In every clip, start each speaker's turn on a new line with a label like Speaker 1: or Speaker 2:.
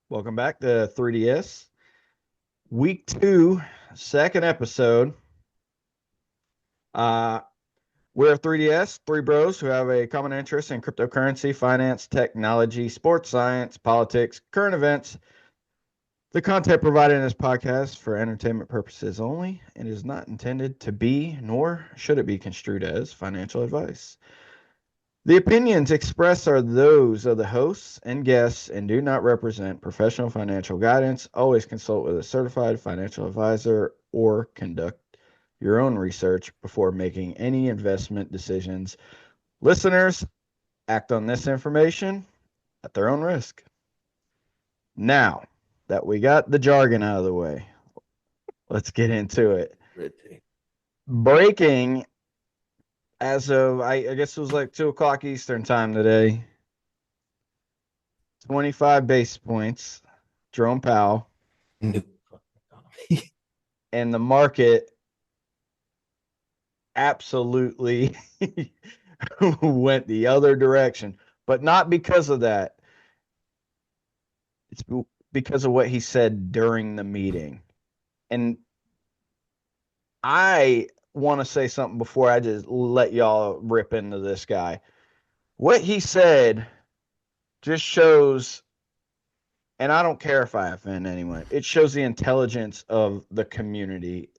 Speaker 1: Welcome back to 3DS. Week 2, second episode. Uh, we're 3DS, three bros who have a common interest in cryptocurrency, finance, technology, sports science, politics, current events. The content provided in this podcast for entertainment purposes only and is not intended to be, nor should it be construed as, financial advice. The opinions expressed are those of the hosts and guests and do not represent professional financial guidance. Always consult with a certified financial advisor or conduct your own research before making any investment decisions. Listeners, act on this information at their own risk. Now that we got the jargon out of the way, let's get into it. Breaking as of, I guess it was like 2 o'clock Eastern time today. 25 basis points, Jerome Powell,
Speaker 2: New
Speaker 1: and the market absolutely went the other direction. But not because of that. It's because of what he said during the meeting. And I want to say something before I just let y'all rip into this guy. What he said just shows, and I don't care if I offend anyone, it shows the intelligence of the community.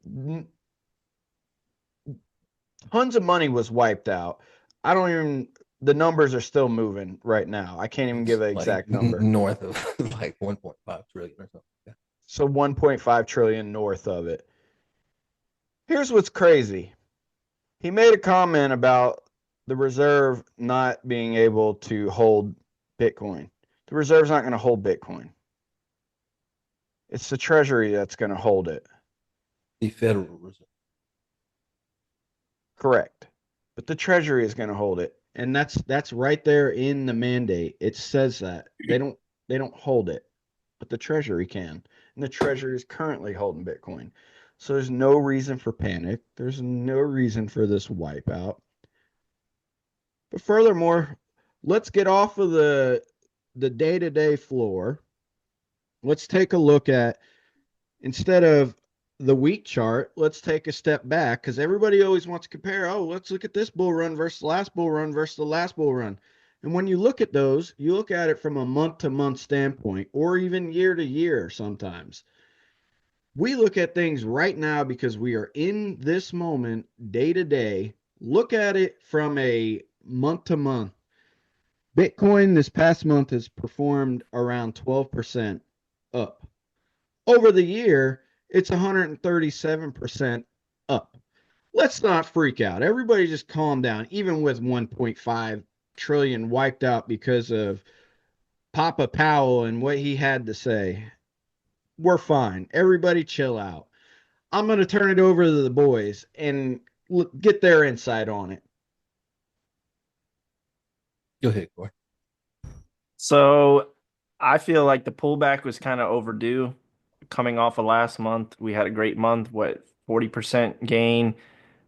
Speaker 1: Tons of money was wiped out. I don't even, the numbers are still moving right now. I can't even give an exact number.
Speaker 2: north of like 1.5 trillion or something. Yeah.
Speaker 1: So 1.5 trillion north of it. Here's what's crazy. He made a comment about the reserve not being able to hold Bitcoin. The reserve's not going to hold Bitcoin. It's the treasury that's going to hold it.
Speaker 2: The Federal Reserve.
Speaker 1: Correct. But the treasury is going to hold it. And that's right there in the mandate. It says that. They don't hold it, but the treasury can. And the treasury is currently holding Bitcoin. So there's no reason for panic. There's no reason for this wipeout. But furthermore, let's get off of the day-to-day floor. Let's take a look at, instead of the week chart, let's take a step back because everybody always wants to compare. Oh, let's look at this bull run versus the last bull run versus the last bull run. And when you look at those, you look at it from a month to month standpoint or even year to year sometimes. We look at things right now because we are in this moment day to day. Look at it from a month to month. Bitcoin this past month has performed around 12% up. Over the year, it's 137% up. Let's not freak out. Everybody just calm down. Even with 1.5 trillion wiped out because of Papa Powell and what he had to say, we're fine. Everybody chill out. I'm going to turn it over to the boys and get their insight on it.
Speaker 2: Go ahead, Corey.
Speaker 3: So I feel like the pullback was kind of overdue. Coming off of last month, we had a great month, 40% gain.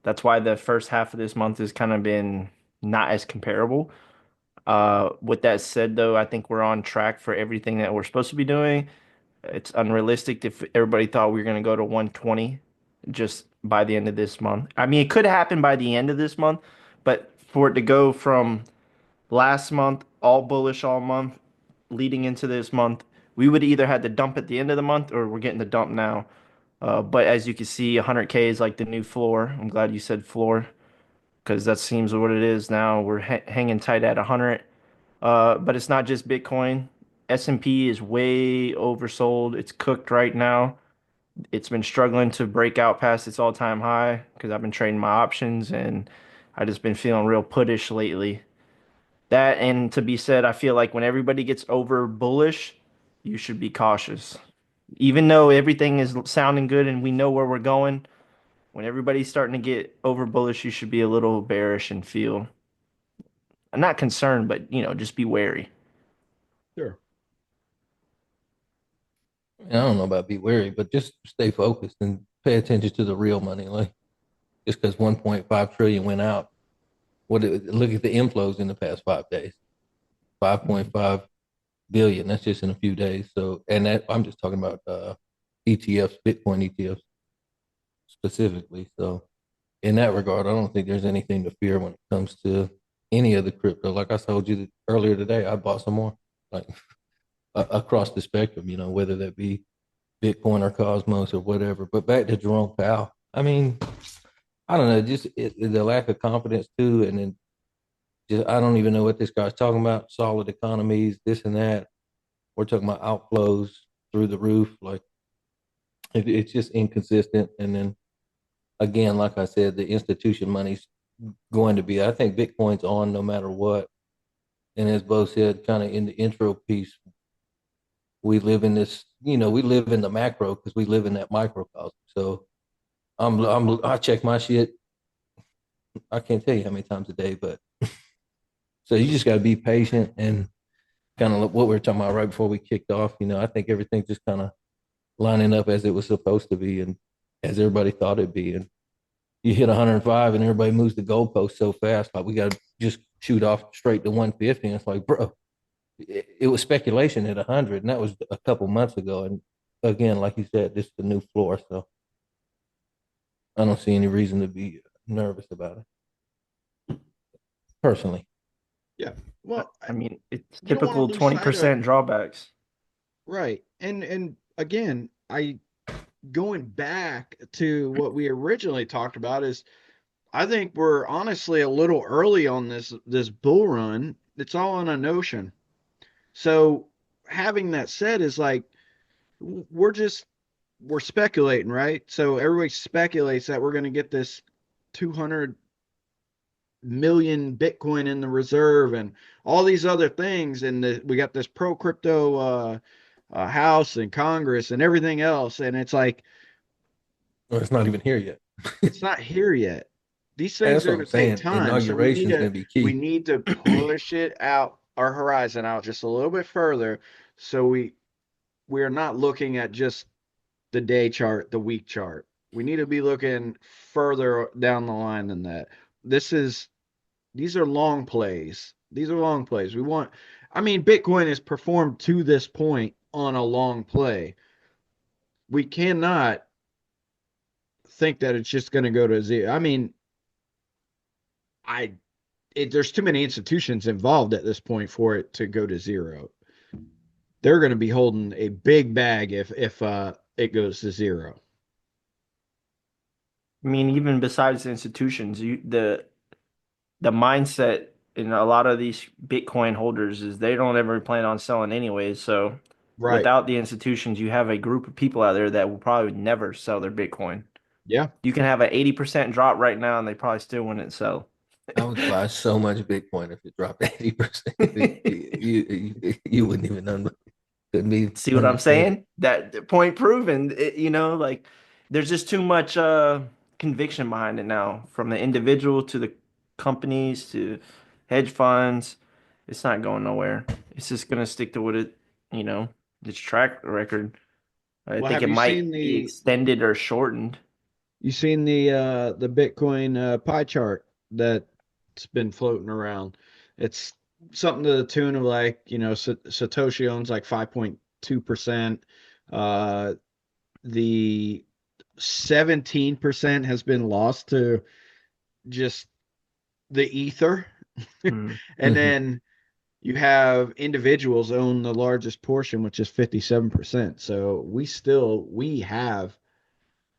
Speaker 3: That's why the first half of this month has kind of been not as comparable. With that said, though, I think we're on track for everything that we're supposed to be doing. It's unrealistic if everybody thought we were going to go to 120 just by the end of this month. I mean, it could happen by the end of this month, but for it to go from last month, all bullish all month, leading into this month, we would either had to dump at the end of the month or we're getting the dump now. But as you can see, 100K is like the new floor. I'm glad you said floor because that seems what it is now. We're hanging tight at 100. But it's not just Bitcoin. S&P is way oversold. It's cooked right now. It's been struggling to break out past its all-time high because I've been trading my options and I just been feeling real puttish lately. That and to be said, I feel like when everybody gets over bullish, you should be cautious. Even though everything is sounding good and we know where we're going, when everybody's starting to get over bullish, you should be a little bearish and feel I'm not concerned, but just be wary.
Speaker 1: Sure.
Speaker 2: I don't know about be wary, but just stay focused and pay attention to the real money. Like just because 1.5 trillion went out, look at the inflows in the past 5 days. 5.5 billion. That's just in a few days. So, and that I'm just talking about ETFs, Bitcoin ETFs specifically. So, in that regard, I don't think there's anything to fear when it comes to any of the crypto. Like I told you earlier today, I bought some more, like across the spectrum. Whether that be Bitcoin or Cosmos or whatever. But back to Jerome Powell. I mean, I don't know, just the lack of confidence too, and then just I don't even know what this guy's talking about. Solid economies, this and that. We're talking about outflows through the roof. Like it's just inconsistent. And then again, like I said, the institution money's going to be. I think Bitcoin's on no matter what. And as Bo said, kind of in the intro piece, we live in this. We live in the macro because we live in that microcosm. So I check my shit. I can't tell you how many times a day, but so you just got to be patient and kind of what we were talking about right before we kicked off. I think everything's just kind of lining up as it was supposed to be and as everybody thought it'd be. And you hit 105 and everybody moves the goalpost so fast. Like we got to just shoot off straight to 150. And it's like, bro, it was speculation at 100, and that was a couple months ago. And again, like you said, this is the new floor. So I don't see any reason to be nervous about it personally.
Speaker 1: Yeah. Well,
Speaker 3: I mean, it's
Speaker 1: you don't want
Speaker 3: typical
Speaker 1: to lose sight of
Speaker 3: 20% drawbacks.
Speaker 1: right. And again, I going back to what we originally talked about is I think we're honestly a little early on this bull run. It's all on a notion. So having that said is like we're speculating, right? So everybody speculates that we're going to get this 200 million Bitcoin in the reserve and all these other things, and we got this pro crypto House and Congress and everything else, and it's like
Speaker 2: Well, it's not even here yet.
Speaker 1: it's not here yet. These things
Speaker 2: That's
Speaker 1: are
Speaker 2: what
Speaker 1: going
Speaker 2: I'm
Speaker 1: to take
Speaker 2: saying.
Speaker 1: time, so
Speaker 2: Inauguration is going to be
Speaker 1: we
Speaker 2: key.
Speaker 1: need to push it out our horizon out just a little bit further, so we are not looking at just the day chart, the week chart. We need to be looking further down the line than that. This is these are long plays. These are long plays. I mean, Bitcoin has performed to this point on a long play. We cannot think that it's just going to go to zero. I mean, there's too many institutions involved at this point for it to go to zero. They're going to be holding a big bag if it goes to zero.
Speaker 3: I mean, even besides the institutions, the mindset in a lot of these Bitcoin holders is they don't ever plan on selling anyways. So
Speaker 1: Right.
Speaker 3: without the institutions, you have a group of people out there that will probably never sell their Bitcoin.
Speaker 1: Yeah.
Speaker 3: You can have an 80% drop right now and they probably still wouldn't sell.
Speaker 2: I would buy so much Bitcoin if it dropped 80%. You wouldn't even know. Couldn't be.
Speaker 3: See what I'm saying? That point proven. Like there's just too much conviction behind it now, from the individual to the companies to hedge funds. It's not going nowhere. It's just gonna stick to what its track record. I
Speaker 1: Well,
Speaker 3: think
Speaker 1: have
Speaker 3: it
Speaker 1: you seen
Speaker 3: might be extended or shortened.
Speaker 1: the Bitcoin pie chart that's been floating around? It's something to the tune of like, Satoshi owns like 5.2%. The 17% has been lost to just the ether.
Speaker 3: Hmm.
Speaker 1: And then you have individuals own the largest portion, which is 57%. So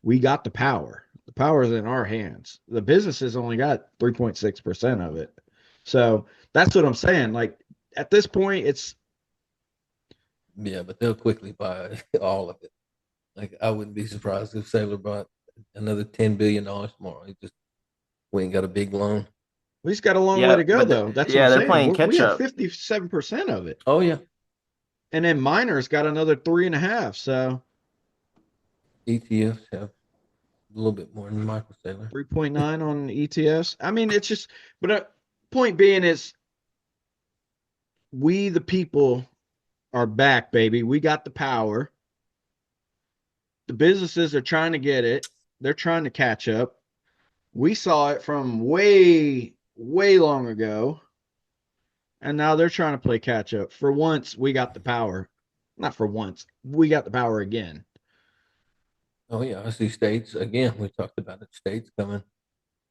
Speaker 1: we got the power. The power is in our hands. The businesses only got 3.6% of it. So that's what I'm saying. Like at this point, it's
Speaker 2: Yeah, but they'll quickly buy all of it. Like I wouldn't be surprised if Saylor bought another $10 billion tomorrow. We ain't got a big loan.
Speaker 1: we've got a long way
Speaker 3: Yeah,
Speaker 1: to go,
Speaker 3: but
Speaker 1: though. That's what I'm
Speaker 3: yeah, they're
Speaker 1: saying.
Speaker 3: playing
Speaker 1: We
Speaker 3: catch
Speaker 1: have
Speaker 3: up.
Speaker 1: 57% of it,
Speaker 2: Oh yeah,
Speaker 1: and then miners got another 3.5. So
Speaker 2: ETFs have a little bit more than Michael Saylor.
Speaker 1: 3.9 on ETS. I mean, it's just, but point being is we, the people, are back, baby. We got the power. The businesses are trying to get it, they're trying to catch up. We saw it from way, way long ago. And now they're trying to play catch up. For once, we got the power. Not for once, we got the power again.
Speaker 2: Oh yeah, I see states again. We talked about it. States coming.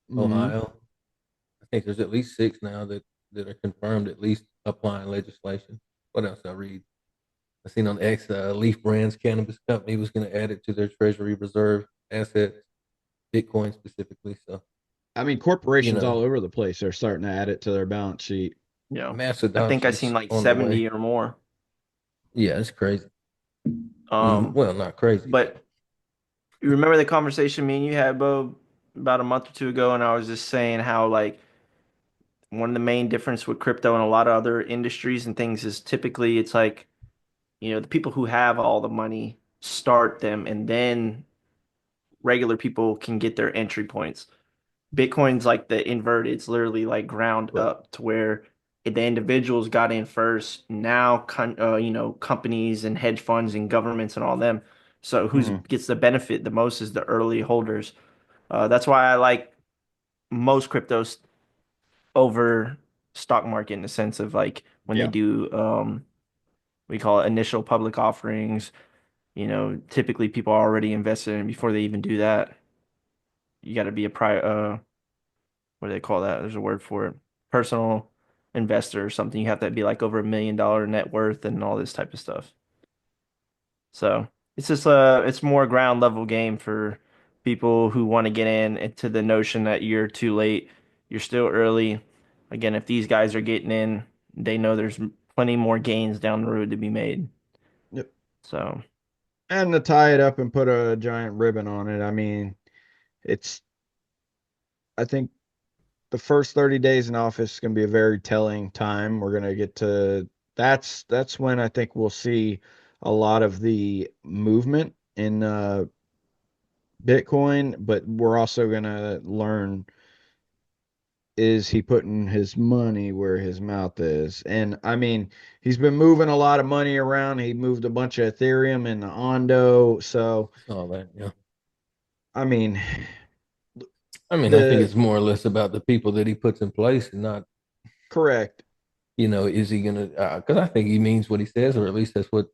Speaker 1: Hmm.
Speaker 2: Ohio. I think there's at least 6 now that are confirmed at least applying legislation. What else I read? I seen on X, Leaf Brands Cannabis Company was going to add it to their Treasury Reserve assets, Bitcoin specifically. So
Speaker 1: I mean,
Speaker 2: you
Speaker 1: corporations
Speaker 2: know,
Speaker 1: all over the place are starting to add it to their balance sheet.
Speaker 3: Yeah.
Speaker 2: mass
Speaker 3: I think I seen
Speaker 2: adoptions
Speaker 3: like
Speaker 2: on the way.
Speaker 3: 70 or more.
Speaker 2: Yeah, it's crazy.
Speaker 3: Um,
Speaker 2: Well, not crazy, but
Speaker 3: but you remember the conversation me and you had, Bo, about a month or two ago, and I was just saying how like one of the main difference with crypto and a lot of other industries and things is typically it's like, the people who have all the money start them and then regular people can get their entry points. Bitcoin's like the inverted. It's literally like ground
Speaker 1: Right.
Speaker 3: up to where the individuals got in first. Now, companies and hedge funds and governments and all them. So who
Speaker 1: Hmm.
Speaker 3: gets the benefit the most is the early holders. That's why I like most cryptos over stock market in the sense of like when they
Speaker 1: Yeah.
Speaker 3: do we call it initial public offerings. Typically people are already invested in before they even do that. You got to be a what do they call that? There's a word for it. Personal investor or something. You have to be like over $1 million net worth and all this type of stuff. So it's just it's more ground level game for people who want to get in into the notion that you're too late, you're still early. Again, if these guys are getting in, they know there's plenty more gains down the road to be made.
Speaker 1: Yep.
Speaker 3: So
Speaker 1: And to tie it up and put a giant ribbon on it, I mean, it's, I think the first 30 days in office is going to be a very telling time. We're going to get to, that's when I think we'll see a lot of the movement in Bitcoin, but we're also going to learn, is he putting his money where his mouth is? And I mean, he's been moving a lot of money around. He moved a bunch of Ethereum and Ondo. So,
Speaker 2: all that. Yeah.
Speaker 1: I mean,
Speaker 2: I mean, I think
Speaker 1: the
Speaker 2: it's more or less about the people that he puts in place and not,
Speaker 1: correct.
Speaker 2: is he going to, because I think he means what he says, or at least that's what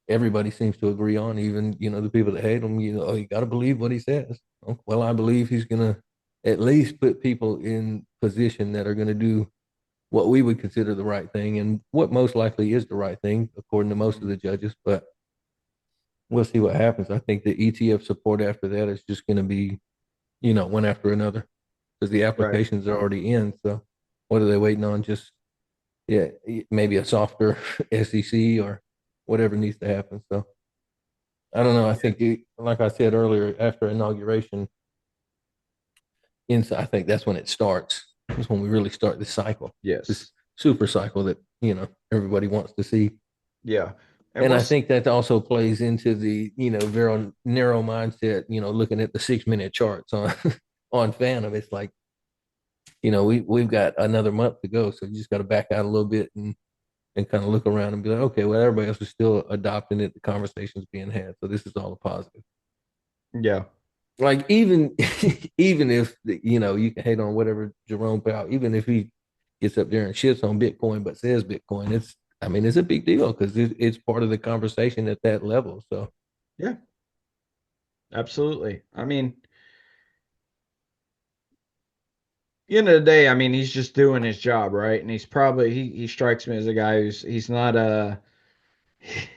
Speaker 2: everybody seems to agree on. Even, the people that hate him, you got to believe what he says. Oh, well, I believe he's going to at least put people in position that are going to do what we would consider the right thing and what most likely is the right thing, according to most of the judges. But we'll see what happens. I think the ETF support after that is just going to be, one after another because the
Speaker 1: Right.
Speaker 2: applications are already in. So what are they waiting on? Just, yeah, maybe a softer SEC or whatever needs to happen. So I don't know. I think, like I said earlier, after inauguration, I think that's when it starts. That's when we really start this cycle, this
Speaker 1: Yes.
Speaker 2: super cycle that everybody wants to see.
Speaker 1: Yeah. And
Speaker 2: And
Speaker 1: we'll
Speaker 2: I think that also plays into the very narrow mindset. Looking at the 6 minute charts on on Phantom, it's like we've got another month to go, so you just got to back out a little bit and kind of look around and be like, okay, well everybody else is still adopting it. The conversation's being had, so this is all a positive.
Speaker 1: yeah.
Speaker 2: Like even even if you can hate on whatever Jerome Powell, even if he gets up there and shits on Bitcoin but says Bitcoin, it's a big deal because it's part of the conversation at that level. So
Speaker 1: Yeah. Absolutely. I mean, end of the day, I mean, he's just doing his job, right? And he's probably he strikes me as a guy who's he's not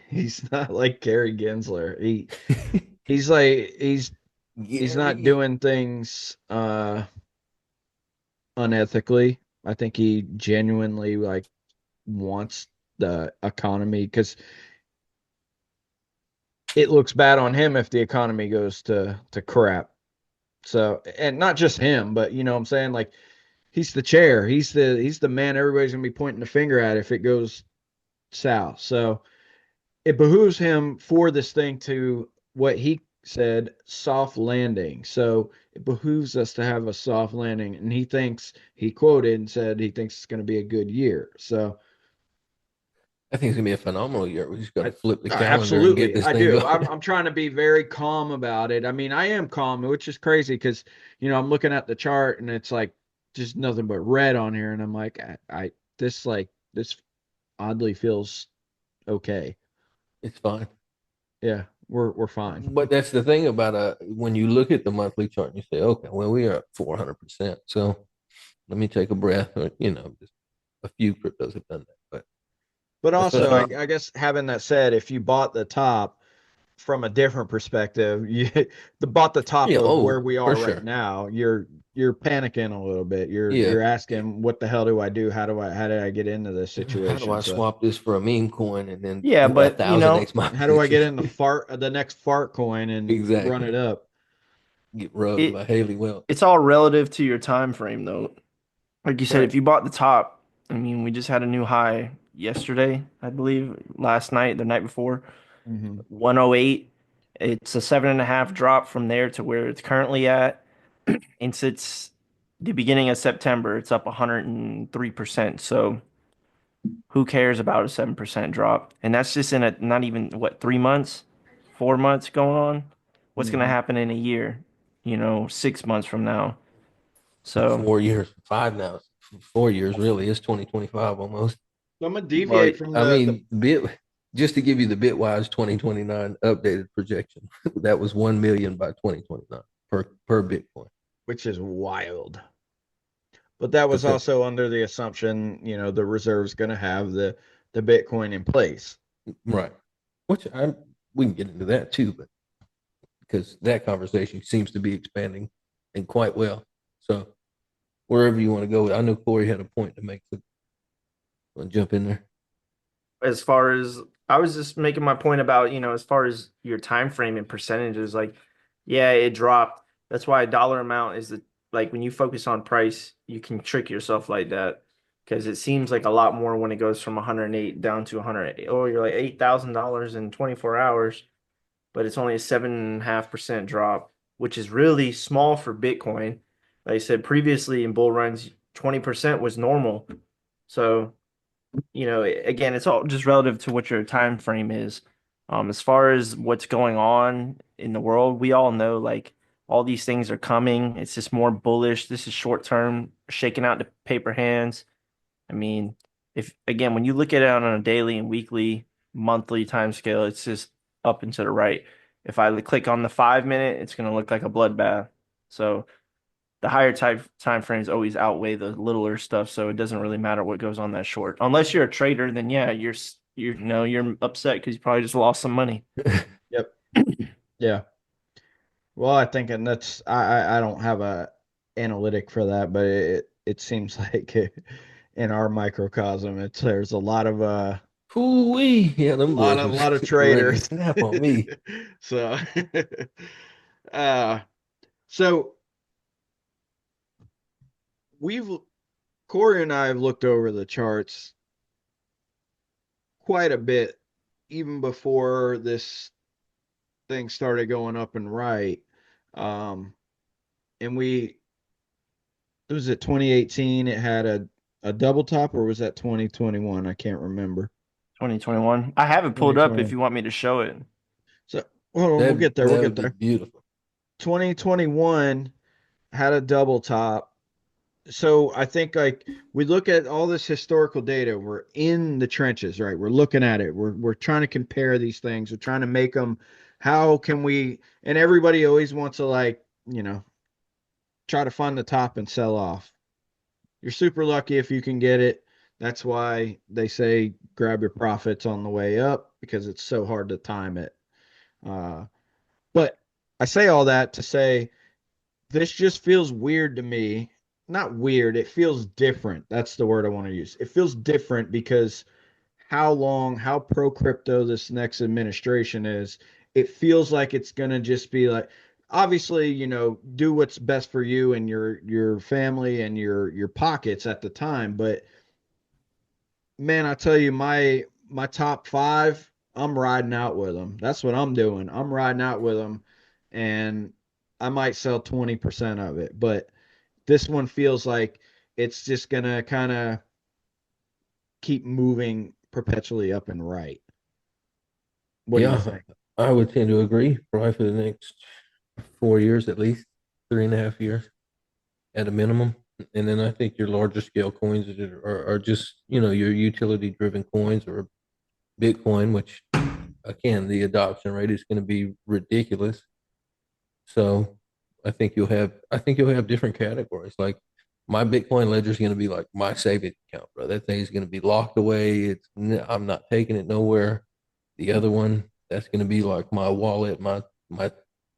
Speaker 1: he's not like Gary Gensler. He's like he's not
Speaker 2: Gary,
Speaker 1: doing things unethically. I think he genuinely like wants the economy because it looks bad on him if the economy goes to crap. So, and not just him, but you know what I'm saying? Like he's the chair. He's the man everybody's gonna be pointing the finger at if it goes south. So it behooves him for this thing to what he said, soft landing. So it behooves us to have a soft landing. And he quoted and said he thinks it's gonna be a good year. So
Speaker 2: I think it's gonna be a phenomenal year. We just got to
Speaker 1: I
Speaker 2: flip the calendar and get
Speaker 1: absolutely
Speaker 2: this
Speaker 1: I
Speaker 2: thing
Speaker 1: do.
Speaker 2: going.
Speaker 1: I'm trying to be very calm about it. I mean, I am calm, which is crazy because I'm looking at the chart and it's like just nothing but red on here, and I'm like, I this like this oddly feels okay.
Speaker 2: It's fine.
Speaker 1: Yeah, we're fine.
Speaker 2: But that's the thing about when you look at the monthly chart and you say, okay, well, we are at 400%. So let me take a breath, or, just a few cryptos have done that. But
Speaker 1: But also,
Speaker 2: especially,
Speaker 1: I guess having that said, if you bought the top from a different perspective, you bought the top
Speaker 2: yeah,
Speaker 1: of where
Speaker 2: oh,
Speaker 1: we
Speaker 2: for
Speaker 1: are right
Speaker 2: sure.
Speaker 1: now, you're panicking a little bit.
Speaker 2: Yeah.
Speaker 1: You're asking, what the hell do I do? How did I get into this
Speaker 2: How do
Speaker 1: situation?
Speaker 2: I
Speaker 1: So
Speaker 2: swap this for a meme coin and then
Speaker 3: Yeah,
Speaker 2: a
Speaker 3: but
Speaker 2: thousand X my
Speaker 1: how do I get
Speaker 2: position?
Speaker 1: in the next fart coin and run
Speaker 2: Exactly.
Speaker 1: it up?
Speaker 2: Get rugged
Speaker 3: it
Speaker 2: by Haley Welch.
Speaker 3: it's all relative to your time frame though. Like you said,
Speaker 1: Right.
Speaker 3: if you bought the top, I mean, we just had a new high yesterday, I believe, last night, the night before,
Speaker 1: Hmm.
Speaker 3: 108. It's a 7.5 drop from there to where it's currently at. And since the beginning of September, it's up 103%. So who cares about a 7% drop? And that's just in a not even what, 3 months, 4 months going on. What's going to
Speaker 1: Hmm.
Speaker 3: happen in a year? 6 months from now. So,
Speaker 2: 4 years, five now. 4 years really is 2025 almost.
Speaker 1: So I'm gonna
Speaker 3: well,
Speaker 1: deviate from
Speaker 2: I
Speaker 1: the
Speaker 2: mean, just to give you the Bitwise 2029 updated projection, that was 1 million by 2029 per Bitcoin.
Speaker 1: which is wild. But that was
Speaker 2: But that
Speaker 1: also under the assumption, the reserve's going to have the Bitcoin in place.
Speaker 2: right, which I we can get into that too, but because that conversation seems to be expanding and quite well. So wherever you want to go, I know Corey had a point to make. So I'll jump in there.
Speaker 3: as far as I was just making my point about, as far as your time frame and percentages, like, yeah, it dropped. That's why a dollar amount is like when you focus on price, you can trick yourself like that because it seems like a lot more when it goes from 108 down to 108. Oh, you're like $8,000 in 24 hours, but it's only a 7.5% drop, which is really small for Bitcoin. Like I said previously in bull runs, 20% was normal. So again, it's all just relative to what your time frame is. As far as what's going on in the world, we all know like all these things are coming. It's just more bullish. This is short term, shaking out the paper hands. I mean, if again, when you look at it on a daily and weekly, monthly time scale, it's just up and to the right. If I click on the 5 minute, it's going to look like a bloodbath. So the higher time frames always outweigh the littler stuff, so it doesn't really matter what goes on that short. Unless you're a trader, then yeah, you're upset because you probably just lost some money.
Speaker 1: Yep. Yeah. Well, I think, and that's I don't have a analytic for that, but it seems like in our microcosm, there's a lot of
Speaker 2: Ooh-wee. Yeah, them
Speaker 1: lot
Speaker 2: boys
Speaker 1: of
Speaker 2: was
Speaker 1: lot of
Speaker 2: ready to
Speaker 1: traders.
Speaker 2: snap on me.
Speaker 1: So uh so we've Corey and I have looked over the charts quite a bit even before this thing started going up and right. Um, and was it 2018? It had a double top, or was that 2021? I can't remember.
Speaker 3: 2021. I have it pulled up if
Speaker 1: 2021.
Speaker 3: you want me to show it.
Speaker 1: So hold on, we'll
Speaker 2: That
Speaker 1: get there. We'll
Speaker 2: that
Speaker 1: get
Speaker 2: would be
Speaker 1: there.
Speaker 2: beautiful.
Speaker 1: 2021 had a double top. So I think like we look at all this historical data, we're in the trenches, right? We're looking at it. We're trying to compare these things. We're trying to make them. How can we? And everybody always wants to try to find the top and sell off. You're super lucky if you can get it. That's why they say grab your profits on the way up because it's so hard to time it. Uh, but I say all that to say this just feels weird to me. Not weird, it feels different. That's the word I want to use. It feels different because how pro crypto this next administration is, it feels like it's going to just be like, obviously, do what's best for you and your family and your pockets at the time, but man, I tell you, my top five, I'm riding out with them. That's what I'm doing. I'm riding out with them, and I might sell 20% of it, but this one feels like it's just gonna kind of keep moving perpetually up and right. What do you
Speaker 2: Yeah,
Speaker 1: think?
Speaker 2: I would tend to agree. Probably for the next 4 years at least, 3.5 years at a minimum. And then I think your larger scale coins are just, your utility driven coins or Bitcoin, which again, the adoption rate is going to be ridiculous. So I think you'll have different categories. Like my Bitcoin ledger is going to be like my savings account, bro. That thing is going to be locked away. I'm not taking it nowhere. The other one, that's going to be like my wallet, my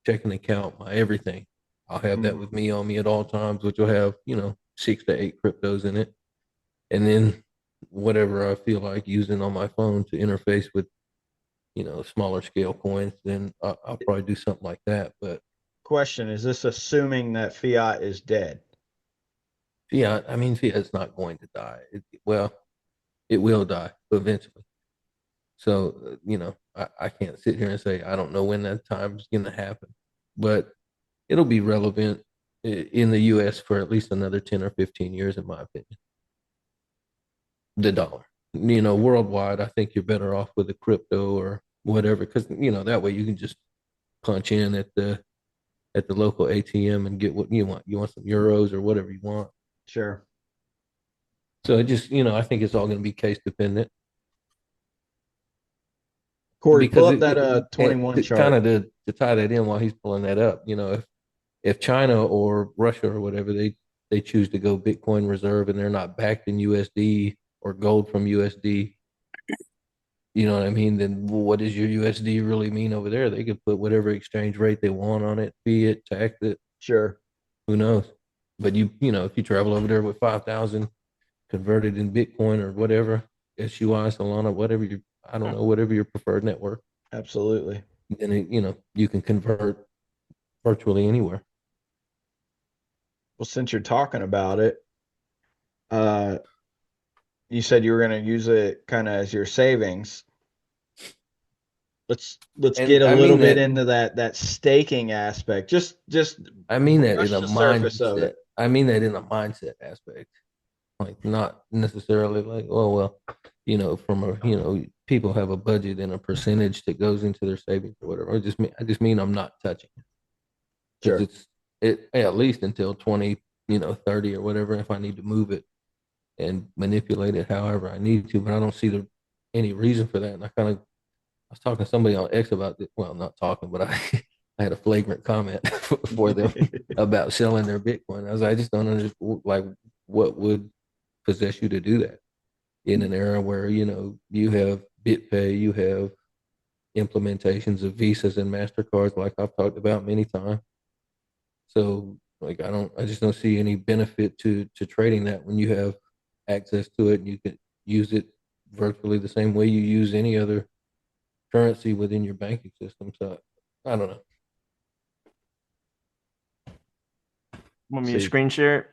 Speaker 2: checking account, my everything. I'll have that with me on me at all times, which will have, 6 to 8 cryptos in it. And then whatever I feel like using on my phone to interface with, smaller scale coins, then I'll probably do something like that. But
Speaker 1: Question, is this assuming that fiat is dead?
Speaker 2: fiat, I mean, fiat's not going to die. Well, it will die eventually. So, I can't sit here and say I don't know when that time's going to happen, but it'll be relevant in the U.S. for at least another 10 or 15 years, in my opinion. The dollar, worldwide, I think you're better off with a crypto or whatever, because that way you can just punch in at the local ATM and get what you want. You want some euros or whatever you want.
Speaker 1: Sure.
Speaker 2: So it just, I think it's all going to be case dependent.
Speaker 1: Corey, pull
Speaker 2: Because
Speaker 1: up that 21 chart.
Speaker 2: kind of to tie that in while he's pulling that up, if China or Russia or whatever they choose to go Bitcoin reserve and they're not backed in USD or gold from USD, you know what I mean? Then what does your USD really mean over there? They could put whatever exchange rate they want on it, fee it, tax it.
Speaker 1: Sure.
Speaker 2: Who knows? But if you travel over there with 5,000 converted in Bitcoin or whatever, SUI, Solana, I don't know, whatever your preferred network,
Speaker 1: Absolutely.
Speaker 2: then you can convert virtually anywhere.
Speaker 1: Well, since you're talking about it, uh, you said you were going to use it kind of as your savings. Let's
Speaker 2: And
Speaker 1: get a
Speaker 2: I
Speaker 1: little
Speaker 2: mean
Speaker 1: bit
Speaker 2: that
Speaker 1: into that staking aspect. Just
Speaker 2: I mean that
Speaker 1: brush
Speaker 2: in a
Speaker 1: the surface of
Speaker 2: mindset.
Speaker 1: it.
Speaker 2: I mean that in a mindset aspect. Like not necessarily like, oh well, from a people have a budget and a percentage that goes into their savings or whatever. I just mean I'm not touching it because
Speaker 1: Sure.
Speaker 2: it at least until 20, 30 or whatever if I need to move it and manipulate it however I need to. But I don't see any reason for that. And I was talking to somebody on X about it. Well, not talking, but I I had a flagrant comment for them about selling their Bitcoin. I just don't understand like what would possess you to do that in an era where you have BitPay, you have implementations of Visas and Mastercards, like I've talked about many times. So like I just don't see any benefit to trading that when you have access to it and you can use it virtually the same way you use any other currency within your banking system. So I don't know.
Speaker 3: Want me to
Speaker 1: See,
Speaker 3: screen share it?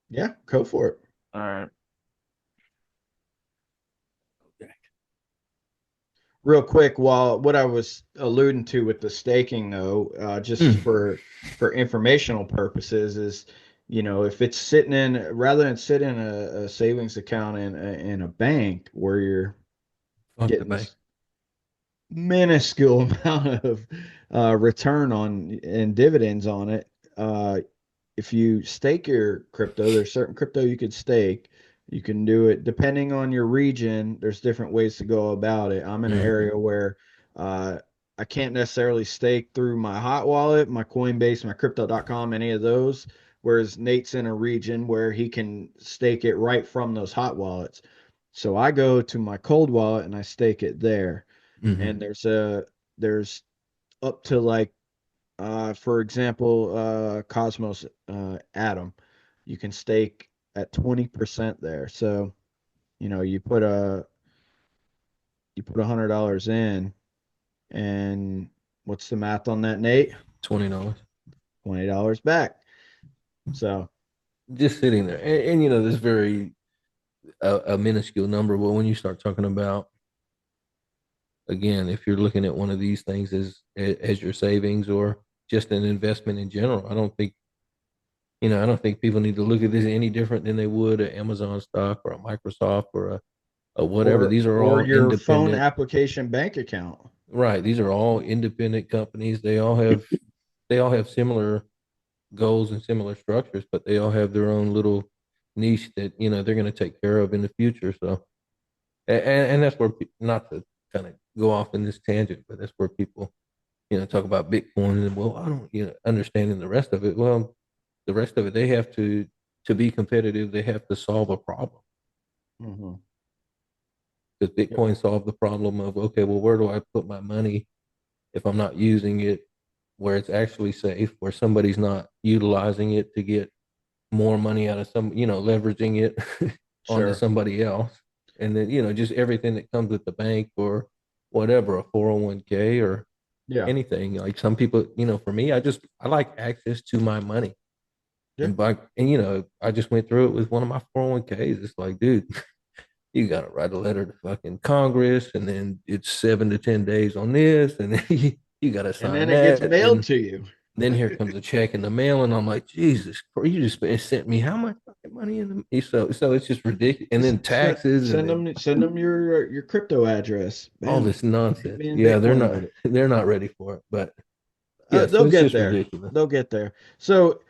Speaker 1: yeah, go for it.
Speaker 3: All right.
Speaker 1: Real quick, while what I was alluding to with the staking, though, just for informational purposes, is if it's sitting in rather than sit in a savings account in a bank where you're
Speaker 2: Fuck the
Speaker 1: getting
Speaker 2: bank.
Speaker 1: this minuscule amount of return on and dividends on it. If you stake your crypto, there's certain crypto you could stake. You can do it depending on your region. There's different ways to go about it. I'm in an area where uh, I can't necessarily stake through my hot wallet, my Coinbase, my crypto.com, any of those. Whereas Nate's in a region where he can stake it right from those hot wallets. So I go to my cold wallet and I stake it there.
Speaker 2: Mm-hmm.
Speaker 1: And there's up to like for example, Cosmos Atom, you can stake at 20% there. So, you put $100 in, and what's the math on that, Nate?
Speaker 2: $20.
Speaker 1: $20 back. So,
Speaker 2: Just sitting there. And this very a minuscule number, but when you start talking about again, if you're looking at one of these things as your savings or just an investment in general, I don't think people need to look at this any different than they would an Amazon stock or a Microsoft or a whatever.
Speaker 1: or
Speaker 2: These are
Speaker 1: or
Speaker 2: all
Speaker 1: your phone
Speaker 2: independent,
Speaker 1: application bank account.
Speaker 2: right? These are all independent companies. They all have similar goals and similar structures, but they all have their own little niche that they're going to take care of in the future. So, and that's where not to kind of go off in this tangent, but that's where people talk about Bitcoin and well, I don't understanding the rest of it. Well, the rest of it they have to be competitive. They have to solve a problem.
Speaker 1: Hmm.
Speaker 2: Because
Speaker 1: Yep.
Speaker 2: Bitcoin solved the problem of okay, well, where do I put my money if I'm not using it where it's actually safe, where somebody's not utilizing it to get more money out of leveraging it onto
Speaker 1: Sure.
Speaker 2: somebody else. And then, just everything that comes with the bank or whatever, a 401k or
Speaker 1: Yeah.
Speaker 2: anything. Like some people, for me, I like access to my money.
Speaker 1: Yeah.
Speaker 2: And I just went through it with one of my 401ks. It's like, dude, you got to write a letter to fucking Congress, and then it's 7 to 10 days on this, and then you got to
Speaker 1: And then
Speaker 2: sign
Speaker 1: it gets
Speaker 2: that.
Speaker 1: mailed
Speaker 2: And
Speaker 1: to you.
Speaker 2: then here comes a check in the mail, and I'm like, Jesus, you just sent me how much fucking money in the so it's just ridiculous. And then
Speaker 1: Just
Speaker 2: taxes, and then
Speaker 1: send them your crypto address.
Speaker 2: all
Speaker 1: Bam.
Speaker 2: this nonsense.
Speaker 1: Me in
Speaker 2: Yeah, they're
Speaker 1: Bitcoin
Speaker 2: not
Speaker 1: with it.
Speaker 2: they're not ready for it. But yeah, so
Speaker 1: They'll
Speaker 2: it's
Speaker 1: get
Speaker 2: just
Speaker 1: there.
Speaker 2: ridiculous.
Speaker 1: They'll get there. So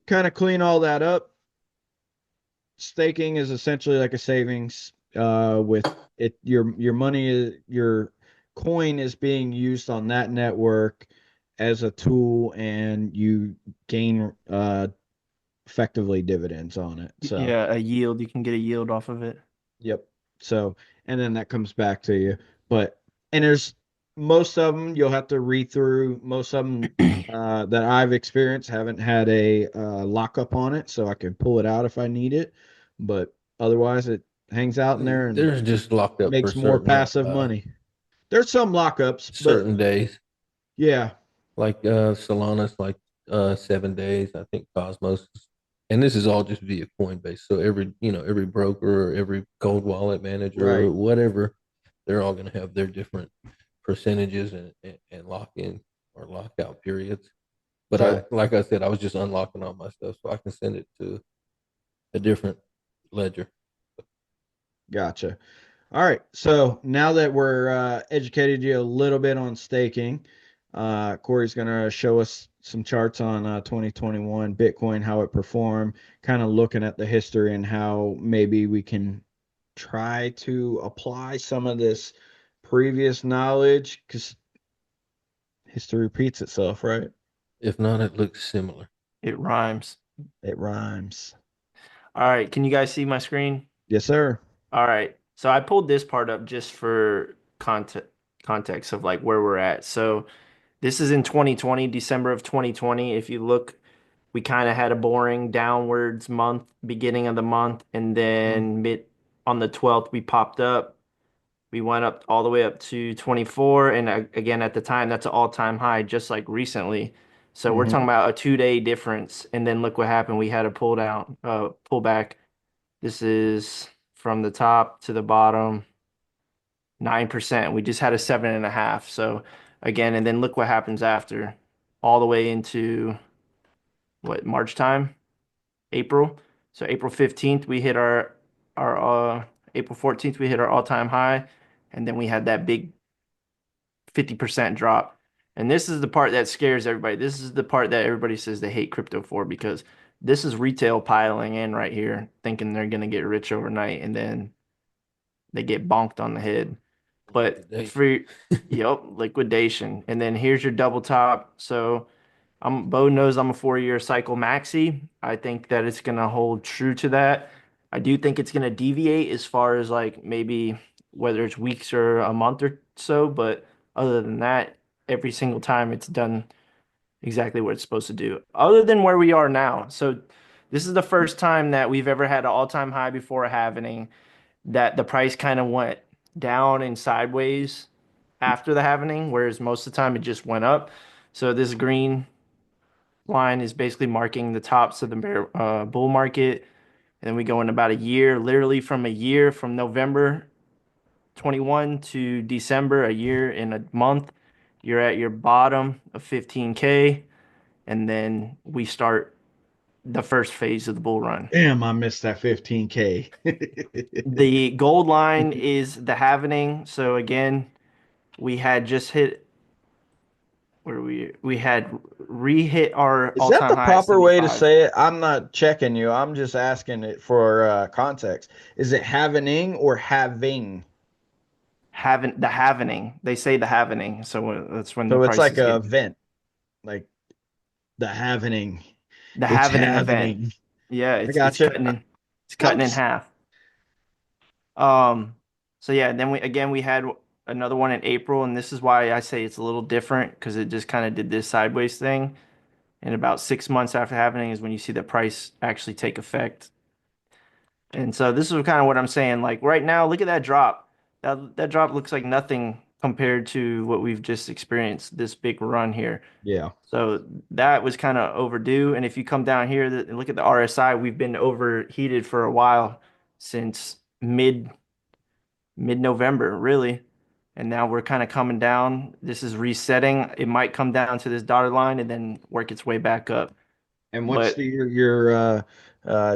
Speaker 1: kind of clean all that up. Staking is essentially like a savings. With it, your money is your coin is being used on that network as a tool, and you gain effectively dividends on it. So.
Speaker 3: Yeah, a yield. You can get a yield off of it.
Speaker 1: Yep. So, and then that comes back to you. But, and there's most of them you'll have to read through. Most of them that I've experienced haven't had a lockup on it, so I can pull it out if I need it. But otherwise, it hangs out in there and
Speaker 2: They're just locked up for
Speaker 1: makes more
Speaker 2: certain
Speaker 1: passive money. There's some lockups, but
Speaker 2: certain days.
Speaker 1: yeah,
Speaker 2: Like Solana's like 7 days. I think Cosmos, and this is all just via Coinbase. So every broker, or every cold wallet manager, or
Speaker 1: right,
Speaker 2: whatever, they're all going to have their different percentages and lock in or lockout periods. But
Speaker 1: so
Speaker 2: like I said, I was just unlocking all my stuff so I can send it to a different ledger.
Speaker 1: gotcha. All right. So now that we're educated you a little bit on staking, Corey's going to show us some charts on 2021 Bitcoin, how it performed, kind of looking at the history and how maybe we can try to apply some of this previous knowledge because history repeats itself, right?
Speaker 2: If not, it looks similar.
Speaker 3: It rhymes.
Speaker 1: It rhymes.
Speaker 3: All right, can you guys see my screen?
Speaker 1: Yes, sir.
Speaker 3: All right. So I pulled this part up just for context of like where we're at. So this is in 2020, December of 2020. If you look, we kind of had a boring downwards month, beginning of the month, and
Speaker 1: Mhm.
Speaker 3: then mid on the 12th we popped up. We went up all the way up to 24, and again at the time that's an all-time high, just like recently. So we're talking
Speaker 1: Mhm.
Speaker 3: about a 2 day difference, and then look what happened. We had a pull back. This is from the top to the bottom, 9%. We just had a 7.5. So again, and then look what happens after, all the way into what, March time, April. So April 15th, we hit our April 14th, we hit our all-time high, and then we had that big 50% drop. And this is the part that scares everybody. This is the part that everybody says they hate crypto for, because this is retail piling in right here, thinking they're going to get rich overnight, and then they get bonked on the head. But
Speaker 2: Liquidation.
Speaker 3: for, yep, liquidation. And then here's your double top. So Bo knows I'm a 4 year cycle maxi. I think that it's gonna hold true to that. I do think it's gonna deviate as far as like maybe whether it's weeks or a month or so, but other than that, every single time it's done exactly what it's supposed to do. Other than where we are now. So this is the first time that we've ever had an all-time high before a halvening, that the price kind of went down and sideways after the halvening, whereas most of the time it just went up. So this green line is basically marking the tops of the bull market. And then we go in about a year, literally from a year from November 21 to December, a year in a month, you're at your bottom of 15K. And then we start the first phase of the bull run.
Speaker 1: Damn, I missed that 15K.
Speaker 3: The gold line is the halvening. So again, we had just hit where we had re-hit our
Speaker 1: Is that
Speaker 3: all-time
Speaker 1: the
Speaker 3: high at
Speaker 1: proper way to
Speaker 3: 75.
Speaker 1: say it? I'm not checking you. I'm just asking it for context. Is it happening or having?
Speaker 3: Having the halvening. They say the halvening, so that's when the
Speaker 1: So it's like
Speaker 3: prices
Speaker 1: a
Speaker 3: get
Speaker 1: event, like the happening.
Speaker 3: the
Speaker 1: It's
Speaker 3: halvening event.
Speaker 1: happening.
Speaker 3: Yeah,
Speaker 1: I
Speaker 3: it's
Speaker 1: gotcha.
Speaker 3: cutting in it's
Speaker 1: I'm
Speaker 3: cutting in
Speaker 1: just
Speaker 3: half. So yeah, then we had another one in April, and this is why I say it's a little different because it just kind of did this sideways thing. And about 6 months after happening is when you see the price actually take effect. And so this is kind of what I'm saying. Like right now, look at that drop. That drop looks like nothing compared to what we've just experienced, this big run here.
Speaker 1: yeah.
Speaker 3: So that was kind of overdue. And if you come down here and look at the RSI, we've been overheated for a while since mid-November, really. And now we're kind of coming down. This is resetting. It might come down to this dotted line and then work its way back up.
Speaker 1: And what's
Speaker 3: But
Speaker 1: the your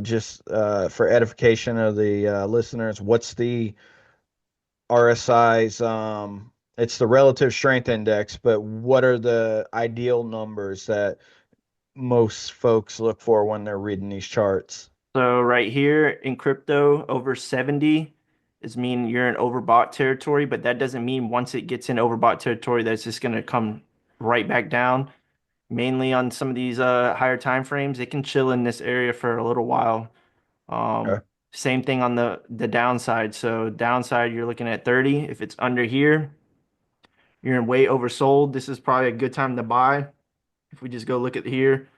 Speaker 1: just for edification of the listeners, what's the RSI's it's the relative strength index, but what are the ideal numbers that most folks look for when they're reading these charts?
Speaker 3: so right here in crypto, over 70 is mean you're in overbought territory, but that doesn't mean once it gets in overbought territory that's just going to come right back down. Mainly on some of these higher time frames, it can chill in this area for a little while.
Speaker 1: Okay.
Speaker 3: Same thing on the downside. So downside, you're looking at 30. If it's under here, you're in way oversold. This is probably a good time to buy. If we just go look at here,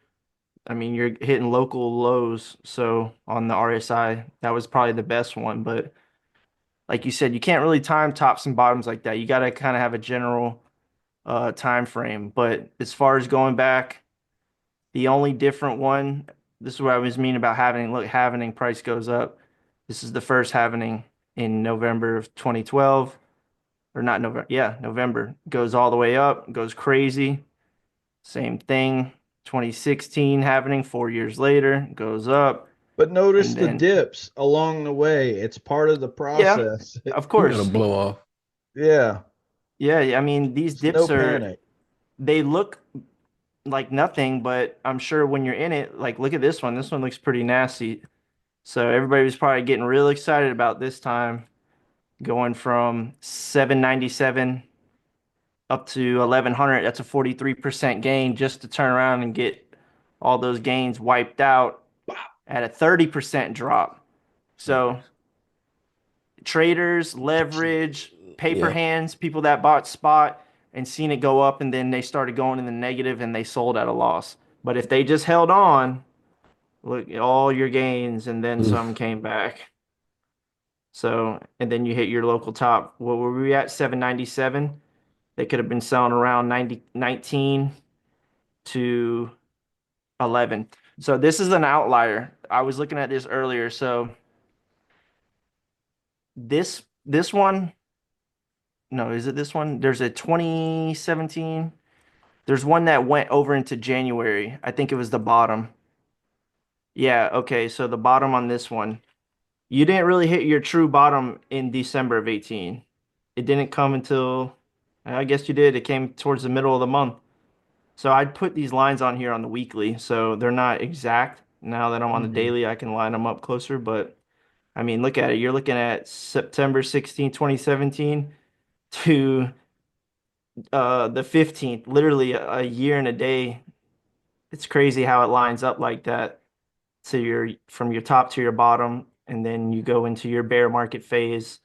Speaker 3: I mean, you're hitting local lows. So on the RSI, that was probably the best one. But like you said, you can't really time tops and bottoms like that. You got to kind of have a general time frame. But as far as going back, the only different one, this is what I was mean about having, look, halvening price goes up. This is the first halvening in November of 2012, or not November. Yeah, November goes all the way up, goes crazy. Same thing. 2016 happening 4 years later, goes up.
Speaker 1: But notice
Speaker 3: And
Speaker 1: the
Speaker 3: then,
Speaker 1: dips along the way. It's part of the
Speaker 3: yeah,
Speaker 1: process.
Speaker 3: of
Speaker 2: You got to
Speaker 3: course.
Speaker 2: blow off.
Speaker 1: Yeah.
Speaker 3: Yeah, I mean, these
Speaker 1: It's no
Speaker 3: dips are,
Speaker 1: panic.
Speaker 3: they look like nothing, but I'm sure when you're in it, like, look at this one. This one looks pretty nasty. So everybody was probably getting real excited about this time, going from 797 up to 1100. That's a 43% gain just to turn around and get all those gains wiped out at a 30% drop. So
Speaker 2: Nice.
Speaker 3: traders, leverage, paper
Speaker 2: Yeah.
Speaker 3: hands, people that bought spot and seen it go up and then they started going in the negative and they sold at a loss. But if they just held on, look at all your gains and then some
Speaker 2: Oof.
Speaker 3: came back. So, and then you hit your local top. What were we at? 797. They could have been selling around 19 to 11. So this is an outlier. I was looking at this earlier. So this one, no, is it this one? There's a 2017. There's one that went over into January. I think it was the bottom. Yeah, okay. So the bottom on this one. You didn't really hit your true bottom in December of 18. It didn't come until, I guess you did. It came towards the middle of the month. So I'd put these lines on here on the weekly, so they're not exact. Now that I'm on the
Speaker 1: Mhm.
Speaker 3: daily, I can line them up closer. But I mean, look at it. You're looking at September 16, 2017 to the 15th, literally a year and a day. It's crazy how it lines up like that to your from your top to your bottom, and then you go into your bear market phase.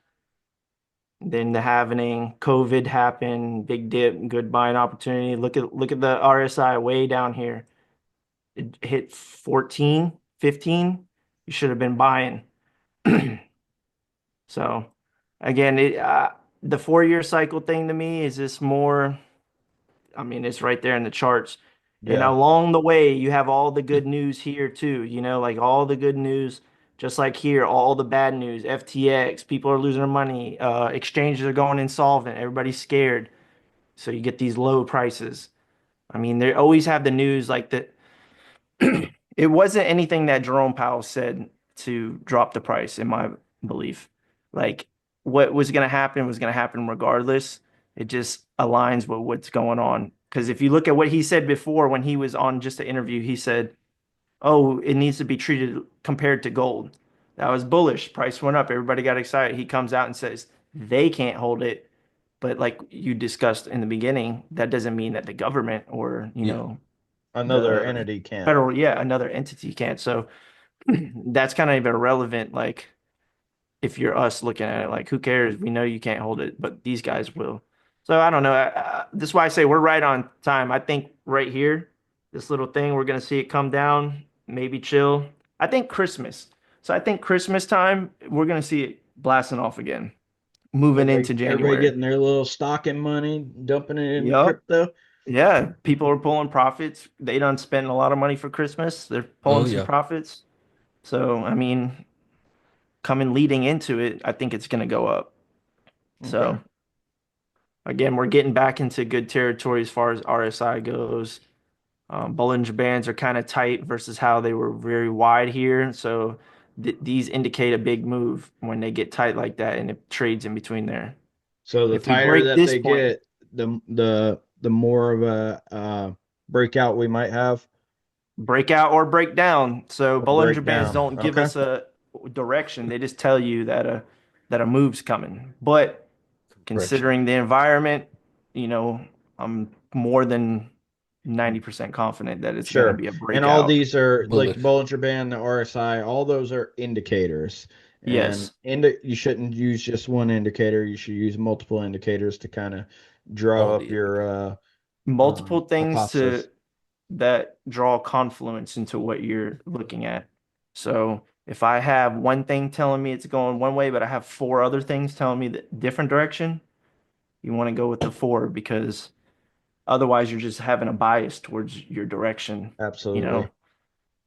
Speaker 3: Then the halvening, COVID happened, big dip, good buying opportunity. Look at the RSI way down here. It hit 14, 15. You should have been buying. So again, the 4 year cycle thing to me is just more, I mean, it's right there in the charts. And
Speaker 1: Yeah.
Speaker 3: along the way, you have all the good news here too, like all the good news, just like here, all the bad news, FTX, people are losing their money, exchanges are going insolvent, everybody's scared. So you get these low prices. I mean, they always have the news like that. It wasn't anything that Jerome Powell said to drop the price, in my belief. Like what was going to happen regardless. It just aligns with what's going on Because if you look at what he said before when he was on just an interview, he said, "Oh, it needs to be treated compared to gold." That was bullish. Price went up. Everybody got excited. He comes out and says they can't hold it. But like you discussed in the beginning, that doesn't mean that the government or,
Speaker 2: Yeah.
Speaker 1: Another
Speaker 3: the
Speaker 1: entity can't.
Speaker 3: federal, yeah, another entity can't. So that's kind of irrelevant. Like if you're us looking at it, like who cares? We know you can't hold it, but these guys will. So I don't know. This is why I say we're right on time. I think right here, this little thing, we're gonna see it come down, maybe chill. I think Christmas. So I think Christmas time, we're gonna see it blasting off again, moving into
Speaker 1: Everybody
Speaker 3: January.
Speaker 1: getting their little stocking money, dumping it into
Speaker 3: Yep.
Speaker 1: crypto.
Speaker 3: Yeah, people are pulling profits. They done spend a lot of money for Christmas. They're
Speaker 2: Oh
Speaker 3: pulling some
Speaker 2: yeah.
Speaker 3: profits. So, I mean, coming leading into it, I think it's going to go up.
Speaker 1: Okay.
Speaker 3: So, again, we're getting back into good territory as far as RSI goes. Bollinger Bands are kind of tight versus how they were very wide here. So, these indicate a big move when they get tight like that and it trades in between there.
Speaker 1: So the
Speaker 3: If we
Speaker 1: tighter
Speaker 3: break
Speaker 1: that
Speaker 3: this
Speaker 1: they
Speaker 3: point,
Speaker 1: get, the more of a breakout we might have
Speaker 3: break out or break down. So
Speaker 1: or
Speaker 3: Bollinger
Speaker 1: break
Speaker 3: Bands
Speaker 1: down.
Speaker 3: don't give
Speaker 1: Okay.
Speaker 3: us a direction. They just tell you that a move's coming. But
Speaker 2: Correction.
Speaker 3: considering the environment, you know, I'm more than 90% confident that it's going to
Speaker 1: Sure.
Speaker 3: be a
Speaker 1: And all
Speaker 3: breakout.
Speaker 1: these are like the
Speaker 2: Bullish.
Speaker 1: Bollinger Band, the RSI, all those are indicators. And
Speaker 3: Yes.
Speaker 1: you shouldn't use just one indicator. You should use multiple indicators to kind of draw
Speaker 2: All
Speaker 1: up
Speaker 2: the
Speaker 1: your
Speaker 2: indicators.
Speaker 3: Multiple things
Speaker 1: hypothesis.
Speaker 3: to that draw confluence into what you're looking at. So if I have one thing telling me it's going one way, but I have four other things telling me the different direction, you want to go with the four because otherwise you're just having a bias towards your direction, you know.
Speaker 1: Absolutely.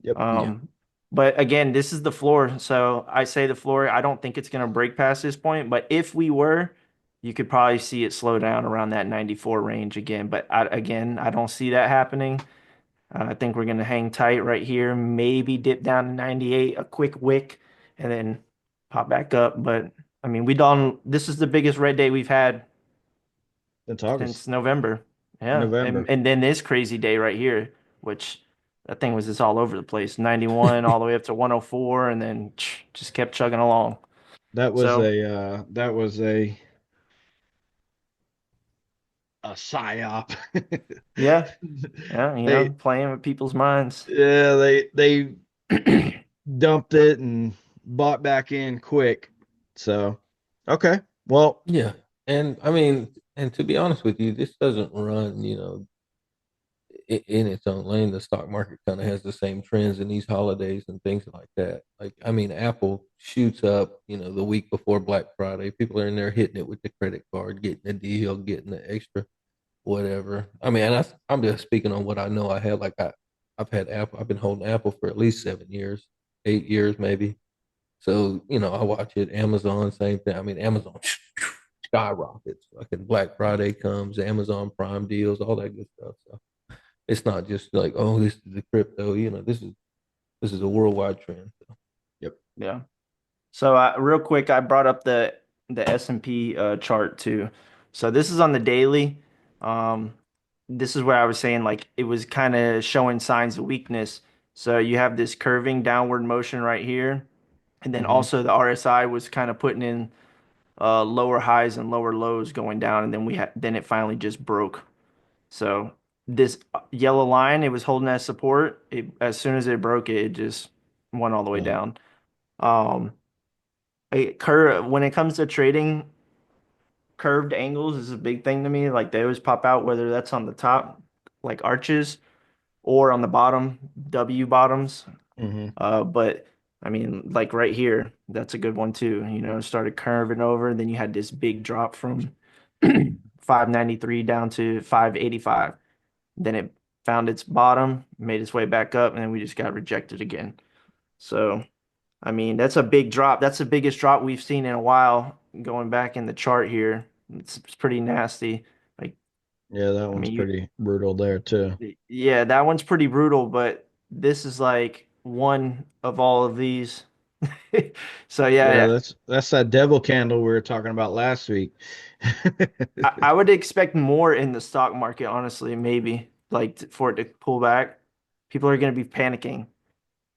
Speaker 1: Yep.
Speaker 2: Yeah.
Speaker 3: Um, but again, this is the floor. So I say the floor. I don't think it's going to break past this point, but if we were, you could probably see it slow down around that 94 range again. But I don't see that happening. I think we're going to hang tight right here, maybe dip down to 98, a quick wick, and then pop back up. But I mean, this is the biggest red day we've had
Speaker 1: It's August,
Speaker 3: since November. Yeah. And
Speaker 1: November.
Speaker 3: and then this crazy day right here, which that thing was just all over the place. 91 all the way up to 104 and then just kept chugging along. So,
Speaker 1: That was a psyop.
Speaker 3: yeah. Yeah,
Speaker 1: They
Speaker 3: playing with people's minds.
Speaker 1: yeah, they dumped it and bought back in quick. So, okay. Well,
Speaker 2: Yeah. And I mean, and to be honest with you, this doesn't run, in its own lane. The stock market kind of has the same trends in these holidays and things like that. Like, I mean, Apple shoots up, the week before Black Friday. People are in there hitting it with the credit card, getting the deal, getting the extra whatever. I mean, and I'm just speaking on what I know. I had I've had Apple. I've been holding Apple for at least 7 years, 8 years maybe. So I watch it. Amazon, same thing. I mean, Amazon skyrockets. Fucking Black Friday comes, Amazon Prime deals, all that good stuff. So it's not just like, oh, this is the crypto. This is a worldwide trend. So.
Speaker 1: yep.
Speaker 3: Yeah. So, real quick, I brought up the S&P chart too. So this is on the daily. Um, this is where I was saying like it was kind of showing signs of weakness. So you have this curving downward motion right here, and then
Speaker 1: Hmm.
Speaker 3: also the RSI was kind of putting in lower highs and lower lows going down, and then it finally just broke. So this yellow line, it was holding as support. As soon as it broke, it just went all the way
Speaker 1: Yeah.
Speaker 3: down. Um, when it comes to trading, curved angles is a big thing to me. Like they always pop out, whether that's on the top, like arches, or on the bottom, W bottoms.
Speaker 1: Hmm.
Speaker 3: But I mean, like right here, that's a good one too. Started curving over, then you had this big drop from 593 down to 585. Then it found its bottom, made its way back up, and then we just got rejected again. So I mean, that's a big drop. That's the biggest drop we've seen in a while going back in the chart here. It's pretty nasty. Like,
Speaker 1: Yeah, that
Speaker 3: I
Speaker 1: one's
Speaker 3: mean, you,
Speaker 1: pretty brutal there too.
Speaker 3: yeah, that one's pretty brutal, but this is like one of all of these. So
Speaker 1: Yeah,
Speaker 3: yeah,
Speaker 1: that's that devil candle we were talking about last week.
Speaker 3: I would expect more in the stock market, honestly, maybe like for it to pull back. People are going to be panicking.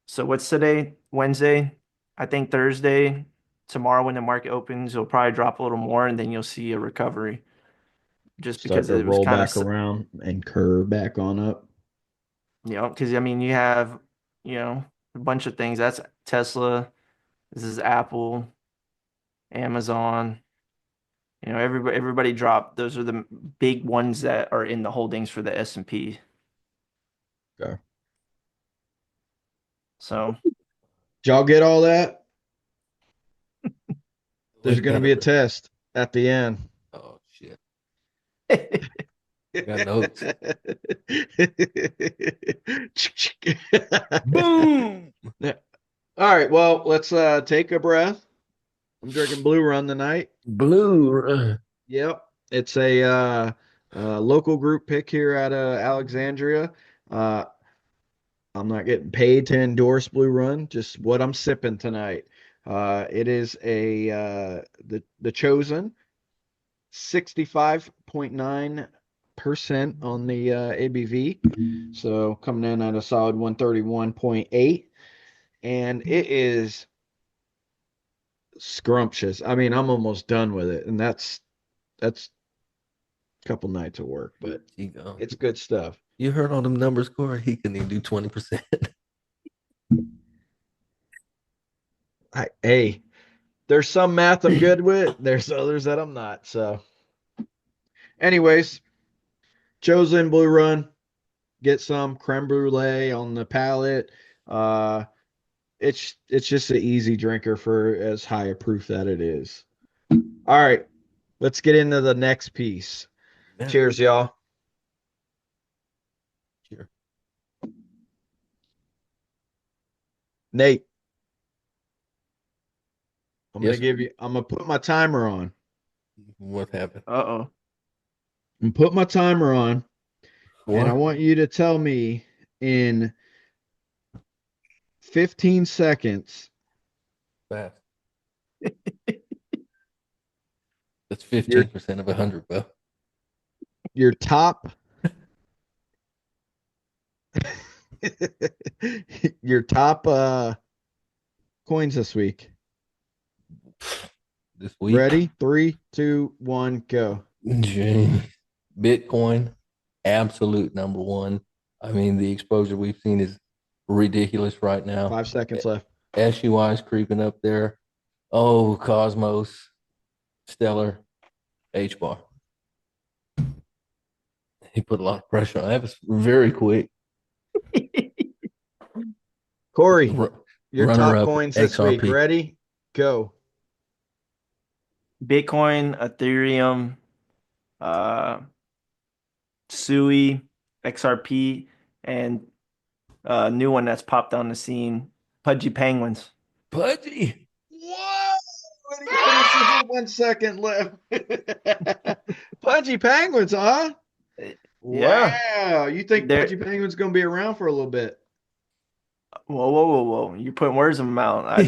Speaker 3: So what's today? Wednesday? I think Thursday, tomorrow when the market opens, it'll probably drop a little more and then you'll see a recovery just
Speaker 1: Start
Speaker 3: because
Speaker 1: to
Speaker 3: it was
Speaker 1: roll
Speaker 3: kind of,
Speaker 1: back around and curve back on up.
Speaker 3: because I mean, you have, a bunch of things. That's Tesla, this is Apple, Amazon, everybody dropped. Those are the big ones that are in the holdings for the S&P.
Speaker 1: Okay.
Speaker 3: So
Speaker 1: Did y'all get all that? There's
Speaker 2: Wait,
Speaker 1: going to be a test at the end.
Speaker 2: oh shit. Got notes. Boom.
Speaker 1: Yeah. All right, well, let's take a breath. I'm drinking Blue Run tonight.
Speaker 2: Blue.
Speaker 1: Yep. It's a local group pick here out of Alexandria. Uh, I'm not getting paid to endorse Blue Run, just what I'm sipping tonight. It is the Chosen 65.9% on the ABV. So coming in at a solid 131.8. And it is scrumptious. I mean, I'm almost done with it. And that's a couple nights of work, but
Speaker 2: You go.
Speaker 1: it's good stuff.
Speaker 2: You heard all them numbers, Corey? He couldn't even do 20%.
Speaker 1: Hey, there's some math I'm good with. There's others that I'm not. So, anyways, Chosen Blue Run. Get some creme brulee on the palate. Uh, it's just an easy drinker for as high a proof that it is. All right, let's get into the next piece.
Speaker 2: Yeah,
Speaker 1: Cheers, y'all.
Speaker 2: sure.
Speaker 1: Nate,
Speaker 2: Yes, sir.
Speaker 1: I'm gonna put my timer on.
Speaker 2: What happened?
Speaker 3: uh-oh.
Speaker 1: And put my timer on, and I
Speaker 2: Four?
Speaker 1: want you to tell me in 15 seconds
Speaker 2: Fast. That's
Speaker 1: your
Speaker 2: 15% of 100, bro.
Speaker 1: your top your top coins this week.
Speaker 2: This week.
Speaker 1: Ready? Three, two, one, go.
Speaker 2: Jeez. Bitcoin, absolute number one. I mean, the exposure we've seen is ridiculous right now.
Speaker 1: 5 seconds left.
Speaker 2: SUI is creeping up there. Oh, Cosmos, Stellar, H bar. He put a lot of pressure on. That was very quick.
Speaker 1: Corey, your
Speaker 2: Runner
Speaker 1: top
Speaker 2: up
Speaker 1: coins this week.
Speaker 2: XRP.
Speaker 1: Ready? Go.
Speaker 3: Bitcoin, Ethereum, uh, SUI, XRP, and a new one that's popped on the scene, Pudgy Penguins.
Speaker 2: Pudgy.
Speaker 1: Whoa! 1 second left. Pudgy Penguins, huh?
Speaker 3: Yeah.
Speaker 1: Wow. You think
Speaker 3: They're
Speaker 1: Pudgy Penguins going to be around for a little bit?
Speaker 3: Whoa, whoa, whoa, whoa. You're putting words in my mouth.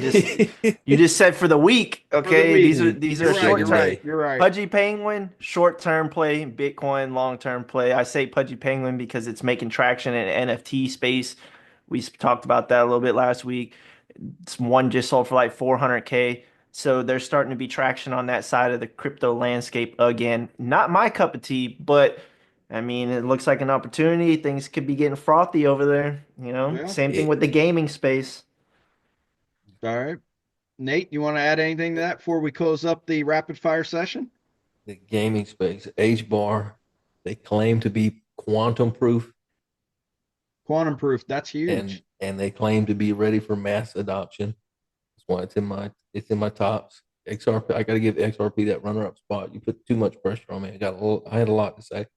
Speaker 3: You just said for the week,
Speaker 1: For the
Speaker 3: okay?
Speaker 1: week.
Speaker 3: These
Speaker 1: You're
Speaker 3: are
Speaker 1: right.
Speaker 3: short
Speaker 1: You're
Speaker 3: term.
Speaker 1: right. You're right.
Speaker 3: Pudgy Penguin, short term play, Bitcoin, long term play. I say Pudgy Penguin because it's making traction in NFT space. We talked about that a little bit last week. One just sold for like 400K. So there's starting to be traction on that side of the crypto landscape again. Not my cup of tea, but I mean, it looks like an opportunity. Things could be getting frothy over there,
Speaker 1: Yeah.
Speaker 3: Same thing with the gaming space.
Speaker 1: All right. Nate, you want to add anything to that before we close up the rapid fire session?
Speaker 2: The gaming space, H bar, they claim to be quantum proof
Speaker 1: Quantum proof. That's huge.
Speaker 2: and they claim to be ready for mass adoption. That's why it's in my tops. XRP, I got to give XRP that runner up spot. You put too much pressure on me. I had a lot to say,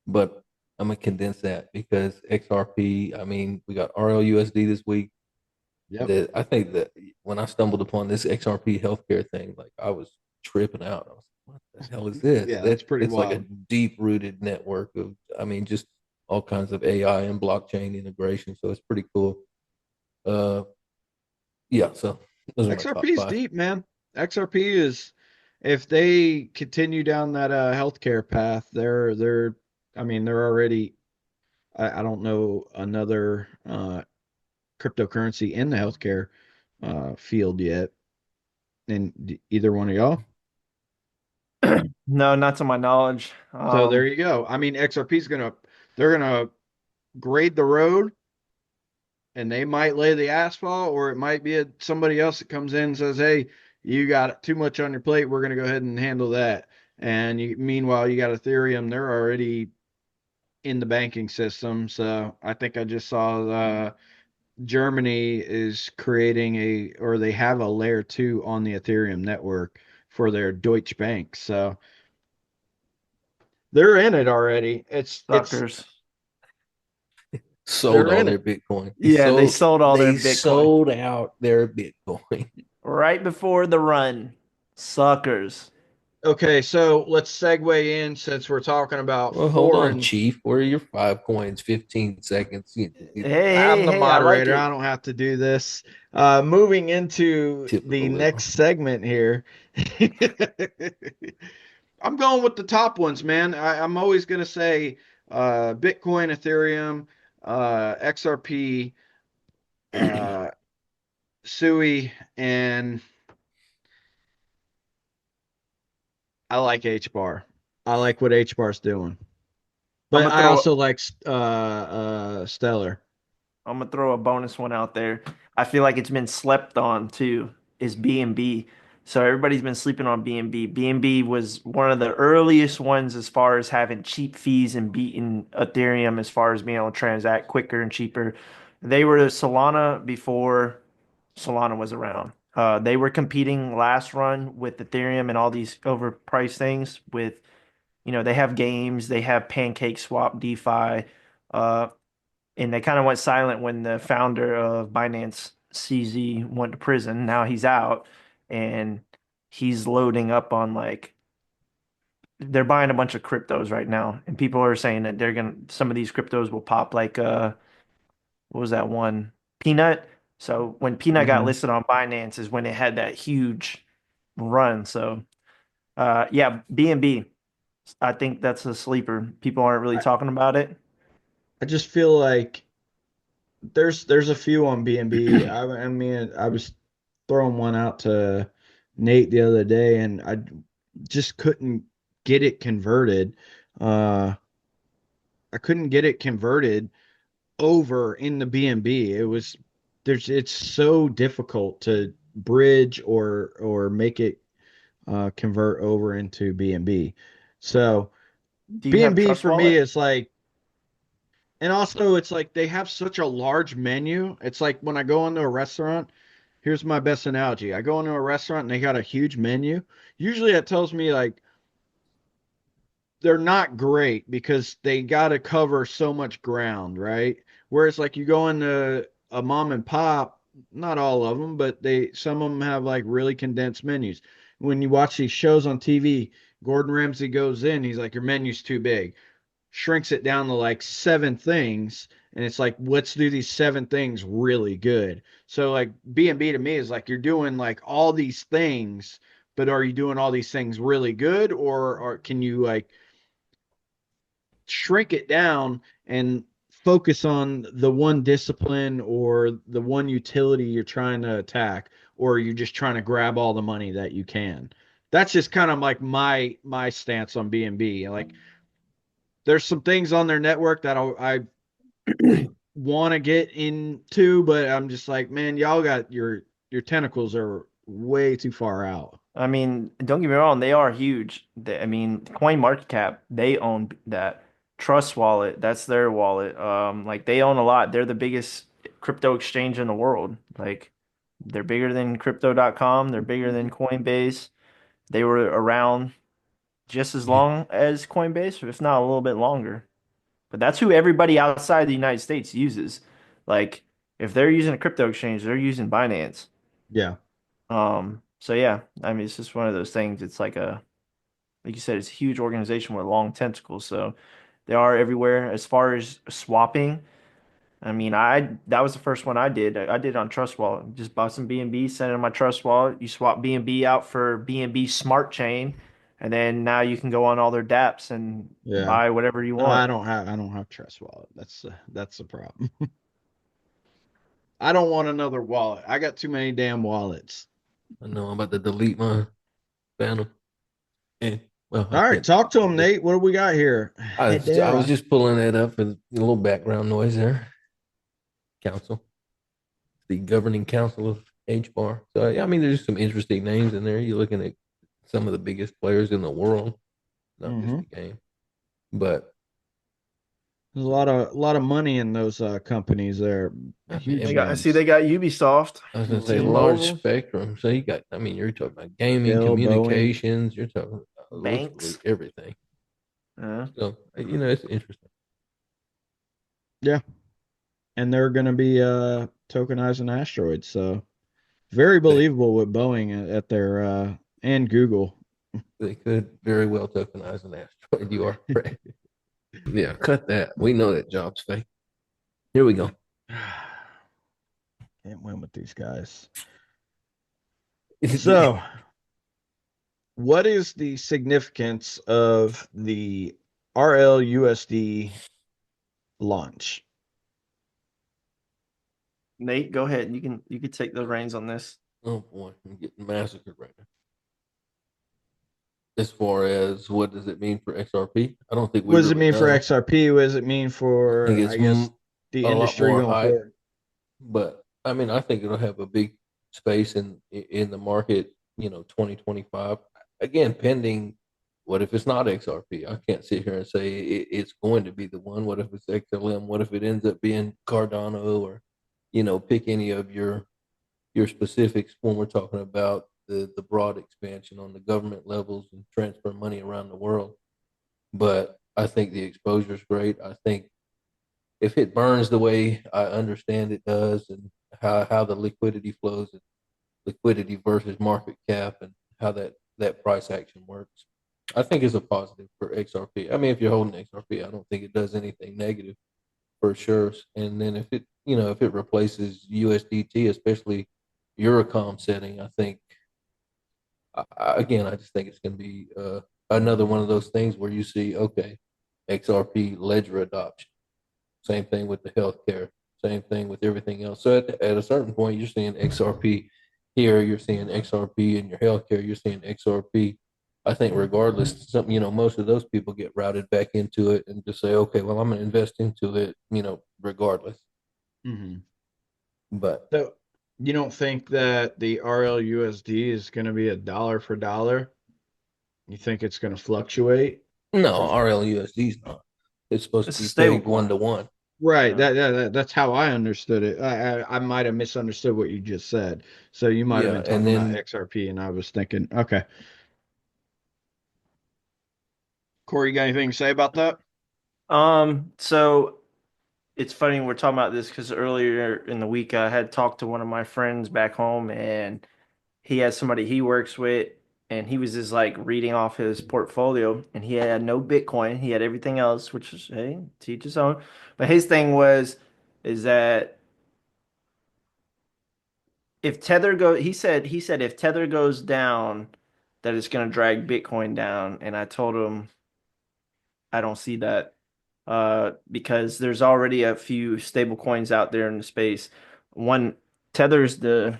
Speaker 2: but I'm gonna condense that because XRP. I mean, we got RLUSD this week.
Speaker 1: Yep.
Speaker 2: I think that when I stumbled upon this XRP healthcare thing, like I was tripping out. I was, what the hell is this?
Speaker 1: Yeah, that's pretty
Speaker 2: it's like a
Speaker 1: wild.
Speaker 2: deep rooted network of, I mean, just all kinds of AI and blockchain integration. So it's pretty cool. Uh, yeah. So Those are my top
Speaker 1: XRP is
Speaker 2: five.
Speaker 1: deep, man. XRP is, if they continue down that healthcare path, I mean, they're already. I don't know another cryptocurrency in the healthcare field yet. And either one of y'all.
Speaker 3: No, not to my knowledge.
Speaker 1: So there you go. I mean, XRP is they're gonna grade the road, and they might lay the asphalt, or it might be somebody else that comes in and says, "Hey, you got too much on your plate. We're gonna go ahead and handle that." And meanwhile, you got Ethereum. They're already in the banking system. So I think I just saw Germany is creating or they have a layer two on the Ethereum network for their Deutsche Bank. So they're in it already. It's
Speaker 3: Suckers.
Speaker 2: Sold
Speaker 1: they're
Speaker 2: all
Speaker 1: in
Speaker 2: their
Speaker 1: it.
Speaker 2: Bitcoin.
Speaker 3: Yeah, they sold all their
Speaker 2: They
Speaker 3: Bitcoin
Speaker 2: sold out their Bitcoin.
Speaker 3: right before the run. Suckers.
Speaker 1: Okay, so let's segue in since we're talking about
Speaker 2: Well, hold on,
Speaker 1: foreign.
Speaker 2: Chief. Where are your 5 coins? 15 seconds.
Speaker 3: Hey, hey,
Speaker 1: I'm the
Speaker 3: hey, I like
Speaker 1: moderator. I
Speaker 3: it.
Speaker 1: don't have to do this. Moving into the
Speaker 2: Typical
Speaker 1: next
Speaker 2: liberal.
Speaker 1: segment here. I'm going with the top ones, man. I'm always going to say Bitcoin, Ethereum, XRP, uh, SUI, and I like HBAR. I like what HBAR's doing.
Speaker 3: I'm
Speaker 1: But
Speaker 3: gonna
Speaker 1: I
Speaker 3: throw
Speaker 1: also like Stellar.
Speaker 3: I'm gonna throw a bonus one out there. I feel like it's been slept on too, is BNB. So everybody's been sleeping on BNB. BNB was one of the earliest ones as far as having cheap fees and beating Ethereum as far as being able to transact quicker and cheaper. They were Solana before Solana was around. They were competing last run with Ethereum and all these overpriced things with, they have games, they have Pancake Swap, DeFi. Uh, and they kind of went silent when the founder of Binance CZ went to prison. Now he's out and he's loading up on like they're buying a bunch of cryptos right now, and people are saying that they're gonna some of these cryptos will pop like what was that one? Peanut. So when Peanut got
Speaker 1: Hmm.
Speaker 3: listed on Binance is when it had that huge run. So yeah, BNB. I think that's a sleeper. People aren't really
Speaker 1: I,
Speaker 3: talking about it.
Speaker 1: I just feel like there's a few on BNB. I mean, I was throwing one out to Nate the other day, and I just couldn't get it converted. Uh, I couldn't get it converted over in the BNB. It's so difficult to bridge or make it convert over into BNB. So
Speaker 3: Do you have
Speaker 1: BNB
Speaker 3: Trust
Speaker 1: for me
Speaker 3: Wallet?
Speaker 1: is like, and also it's like they have such a large menu. It's like when I go into a restaurant, here's my best analogy. I go into a restaurant and they got a huge menu. Usually it tells me like they're not great because they got to cover so much ground, right? Whereas like you go into a mom and pop, not all of them, but some of them have like really condensed menus. When you watch these shows on TV, Gordon Ramsay goes in, he's like, your menu's too big, shrinks it down to like seven things, and it's like, let's do these seven things really good. So like B&B to me is like you're doing like all these things, but are you doing all these things really good, or can you like shrink it down and focus on the one discipline or the one utility you're trying to attack, or you're just trying to grab all the money that you can. That's just kind of like my stance on B&B. Like there's some things on their network that I want to get into, but I'm just like, man, y'all got your tentacles are way too far out.
Speaker 3: I mean, don't get me wrong, they are huge. I mean, CoinMarketCap, they own that. Trust Wallet, that's their wallet. Like they own a lot. They're the biggest crypto exchange in the world. Like they're bigger than crypto.com, they're bigger than Coinbase. They were around just as long as Coinbase, if not a little bit longer. But that's who everybody outside the United States uses. Like if they're using a crypto exchange, they're using Binance.
Speaker 1: Yeah.
Speaker 3: So yeah, I mean, it's just one of those things. It's like you said, it's a huge organization with long tentacles. So they are everywhere. As far as swapping, I mean, that was the first one I did. I did on Trust Wallet. Just bought some BNB, sent it in my Trust Wallet. You swap BNB out for BNB Smart Chain, and then now you can go on all their dApps and
Speaker 1: Yeah.
Speaker 3: buy whatever you
Speaker 1: No,
Speaker 3: want.
Speaker 1: I don't have Trust Wallet. That's the problem. I don't want another wallet. I got too many damn wallets.
Speaker 2: I know I'm about to delete my Phantom. And well, I
Speaker 1: All right,
Speaker 2: can't.
Speaker 1: talk to him, Nate. What do we got here?
Speaker 2: I was
Speaker 1: Hedera.
Speaker 2: just pulling that up for a little background noise there. Council, the governing council of H bar. So yeah, I mean, there's some interesting names in there. You're looking at some of the biggest players in the world, not just
Speaker 1: Mm-hmm.
Speaker 2: the game. But
Speaker 1: There's a lot of money in those companies there.
Speaker 2: I
Speaker 1: Huge
Speaker 2: mean,
Speaker 3: I see
Speaker 1: names.
Speaker 3: they got Ubisoft.
Speaker 2: I was gonna say large
Speaker 1: T-Mobile,
Speaker 2: spectrum. So you got, I mean, you're talking about gaming,
Speaker 1: Dell, Boeing.
Speaker 2: communications. You're talking about literally
Speaker 3: Banks.
Speaker 2: everything.
Speaker 3: Uh,
Speaker 2: So it's interesting.
Speaker 1: Yeah. And they're going to be tokenizing asteroids. So very
Speaker 2: They
Speaker 1: believable with Boeing at their and Google.
Speaker 2: they could very well tokenize an asteroid. You are correct. Yeah, cut that. We know that job's fake. Here we go.
Speaker 1: Can't win with these guys. So, what is the significance of the RLUSD launch?
Speaker 3: Nate, go ahead. You can take the reins on this.
Speaker 2: Oh boy, I'm getting massacred right now. As far as what does it mean for XRP? I don't think we
Speaker 1: What does it
Speaker 2: really
Speaker 1: mean for
Speaker 2: know.
Speaker 1: XRP? What does it mean
Speaker 2: I think
Speaker 1: for,
Speaker 2: it's
Speaker 1: I guess, the
Speaker 2: a lot
Speaker 1: industry
Speaker 2: more
Speaker 1: going
Speaker 2: hype,
Speaker 1: forward?
Speaker 2: but I mean, I think it'll have a big space in the market. 2025. Again, pending. What if it's not XRP? I can't sit here and say it's going to be the one. What if it's XLM? What if it ends up being Cardano or, pick any of your specifics when we're talking about the broad expansion on the government levels and transfer money around the world. But I think the exposure is great. I think if it burns the way I understand it does, and how the liquidity flows, and liquidity versus market cap, and how that price action works, I think is a positive for XRP. I mean, if you're holding XRP, I don't think it does anything negative for sure. And then if it replaces USDT, especially Eurocom setting, I think again, I just think it's going to be another one of those things where you see, okay, XRP ledger adoption. Same thing with the healthcare. Same thing with everything else. So at a certain point, you're seeing XRP here. You're seeing XRP in your healthcare. You're seeing XRP. I think regardless, most of those people get routed back into it and just say, okay, well, I'm going to invest into it, regardless.
Speaker 1: Mm-hmm.
Speaker 2: But
Speaker 1: So, you don't think that the RLUSD is going to be a dollar for dollar? You think it's going to fluctuate?
Speaker 2: no, RLUSD is not. It's supposed to
Speaker 3: It's a
Speaker 2: be
Speaker 3: stable
Speaker 2: pegged
Speaker 3: coin.
Speaker 2: 1 to 1.
Speaker 1: Right.
Speaker 3: Yeah.
Speaker 1: That's how I understood it. I might have misunderstood what you just said. So you might have
Speaker 2: Yeah,
Speaker 1: been
Speaker 2: and
Speaker 1: talking about
Speaker 2: then
Speaker 1: XRP, and I was thinking, okay. Corey, you got anything to say about that?
Speaker 3: So it's funny we're talking about this because earlier in the week I had talked to one of my friends back home, and he has somebody he works with, and he was just like reading off his portfolio, and he had no Bitcoin. He had everything else, which is, hey, teach his own. But his thing was is that if Tether go he said if Tether goes down, that it's gonna drag Bitcoin down. And I told him I don't see that, because there's already a few stable coins out there in the space. One, Tether's the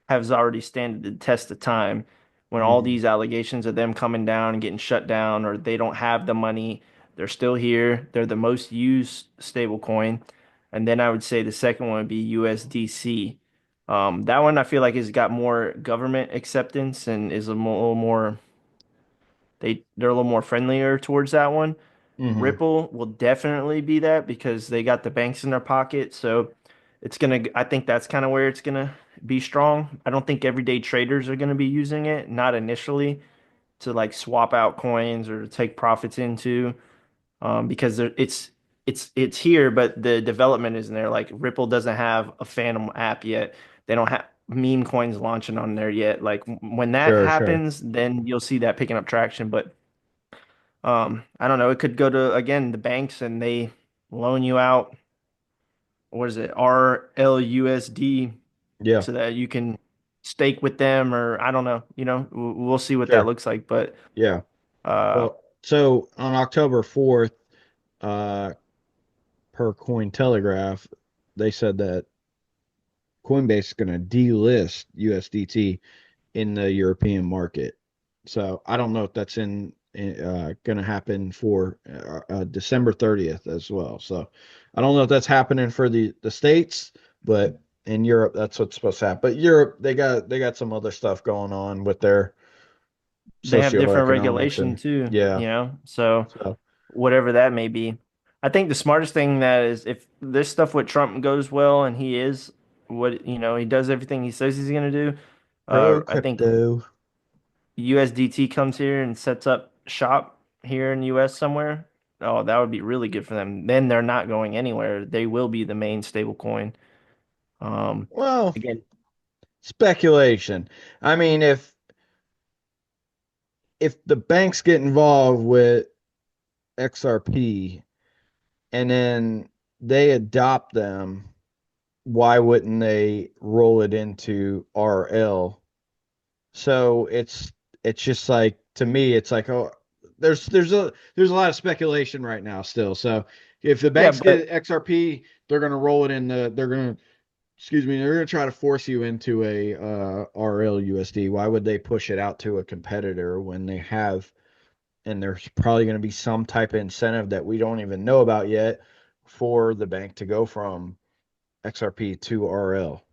Speaker 3: has already stand the test of time. When all
Speaker 1: Hmm.
Speaker 3: these allegations of them coming down and getting shut down, or they don't have the money, they're still here. They're the most used stable coin. And then I would say the second one would be USDC. That one I feel like has got more government acceptance and is little more, they're a little more friendlier towards that one.
Speaker 1: Hmm.
Speaker 3: Ripple will definitely be that because they got the banks in their pocket. So I think that's kind of where it's gonna be strong. I don't think everyday traders are gonna be using it, not initially to like swap out coins or to take profits into, because it's here, but the development isn't there. Like Ripple doesn't have a Phantom app yet. They don't have meme coins launching on there yet. Like when that
Speaker 1: Sure, sure.
Speaker 3: happens, then you'll see that picking up traction. But I don't know. It could go to again the banks and they loan you out what is it, RLUSD,
Speaker 1: Yeah,
Speaker 3: so that you can stake with them, or I don't know, we'll see what that
Speaker 1: sure.
Speaker 3: looks like. But
Speaker 1: Yeah.
Speaker 3: uh,
Speaker 1: Well, so on October 4th, uh, per Cointelegraph, they said that Coinbase is going to delist USDT in the European market. So I don't know if that's going to happen for December 30th as well. So I don't know if that's happening for the states, but in Europe that's what's supposed to happen. But Europe they got some other stuff going on with their
Speaker 3: they have different
Speaker 1: socioeconomics
Speaker 3: regulation
Speaker 1: and
Speaker 3: too,
Speaker 1: yeah.
Speaker 3: so
Speaker 1: So
Speaker 3: whatever that may be. I think the smartest thing that is, if this stuff with Trump goes well and he is what, he does everything he says he's going to do,
Speaker 1: pro
Speaker 3: I think
Speaker 1: crypto.
Speaker 3: USDT comes here and sets up shop here in the US somewhere. Oh, that would be really good for them. Then they're not going anywhere. They will be the main stable coin. Um,
Speaker 1: Well,
Speaker 3: again,
Speaker 1: speculation. I mean, if the banks get involved with XRP and then they adopt them, why wouldn't they roll it into RL? So it's just like to me, it's like oh, there's a lot of speculation right now still. So if the
Speaker 3: yeah,
Speaker 1: banks
Speaker 3: but
Speaker 1: get XRP, they're gonna roll it in they're gonna excuse me, they're gonna try to force you into a RL USD. Why would they push it out to a competitor when they have and there's probably going to be some type of incentive that we don't even know about yet for the bank to go from XRP to RL.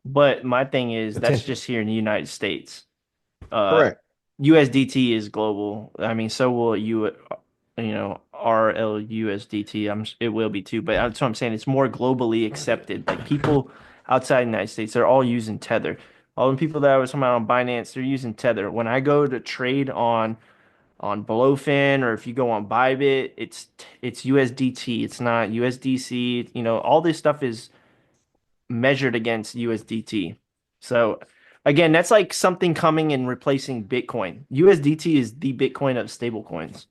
Speaker 3: but my thing is that's
Speaker 2: Potentially.
Speaker 3: just here in the United States. Uh,
Speaker 1: Correct.
Speaker 3: USDT is global. I mean, so will RLUSDT. It will be too, but that's what I'm saying. It's more globally accepted. Like people outside the United States, they're all using Tether. All the people that I was talking about on Binance, they're using Tether. When I go to trade on Blowfin, or if you go on Bybit, it's USDT. It's not USDC. All this stuff is measured against USDT. So again, that's like something coming and replacing Bitcoin. USDT is the Bitcoin of stablecoins.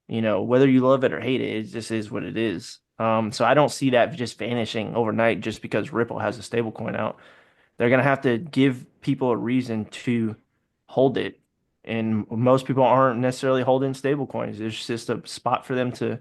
Speaker 3: Whether you love it or hate it, it just is what it is. So I don't see that just vanishing overnight just because Ripple has a stablecoin out. They're gonna have to give people a reason to hold it. And most people aren't necessarily holding stablecoins. It's just a spot for them to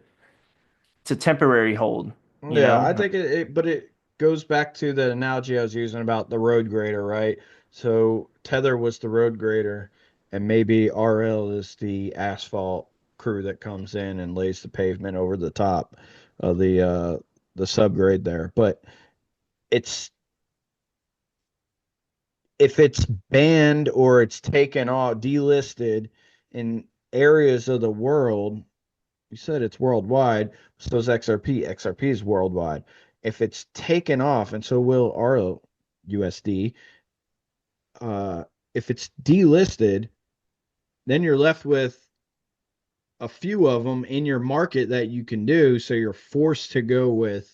Speaker 3: temporary hold, you
Speaker 1: Yeah, I
Speaker 3: know?
Speaker 1: think but it goes back to the analogy I was using about the road grader, right? So Tether was the road grader, and maybe RL is the asphalt crew that comes in and lays the pavement over the top of the subgrade there. But it's if it's banned or it's taken off, delisted in areas of the world, you said it's worldwide, so is XRP. XRP is worldwide. If it's taken off, and so will our USD, uh, if it's delisted, then you're left with a few of them in your market that you can do. So you're forced to go with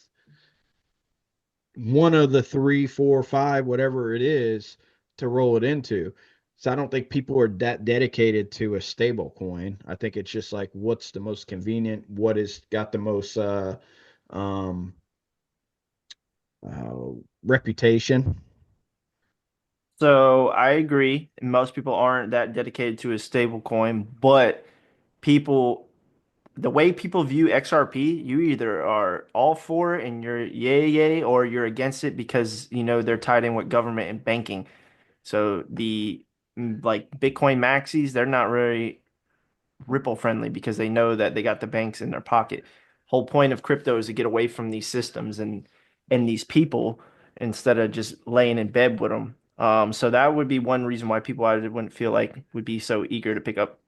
Speaker 1: one of the three, four, five, whatever it is to roll it into. So I don't think people are that dedicated to a stable coin. I think it's just like what's the most convenient, what has got the most um uh reputation.
Speaker 3: So I agree. Most people aren't that dedicated to a stable coin, but people, the way people view XRP, you either are all for it and you're yay yay, or you're against it because they're tied in with government and banking. So the like Bitcoin maxis, they're not really Ripple friendly because they know that they got the banks in their pocket. Whole point of crypto is to get away from these systems and these people instead of just laying in bed with them. So that would be one reason why people I wouldn't feel like would be so eager to pick up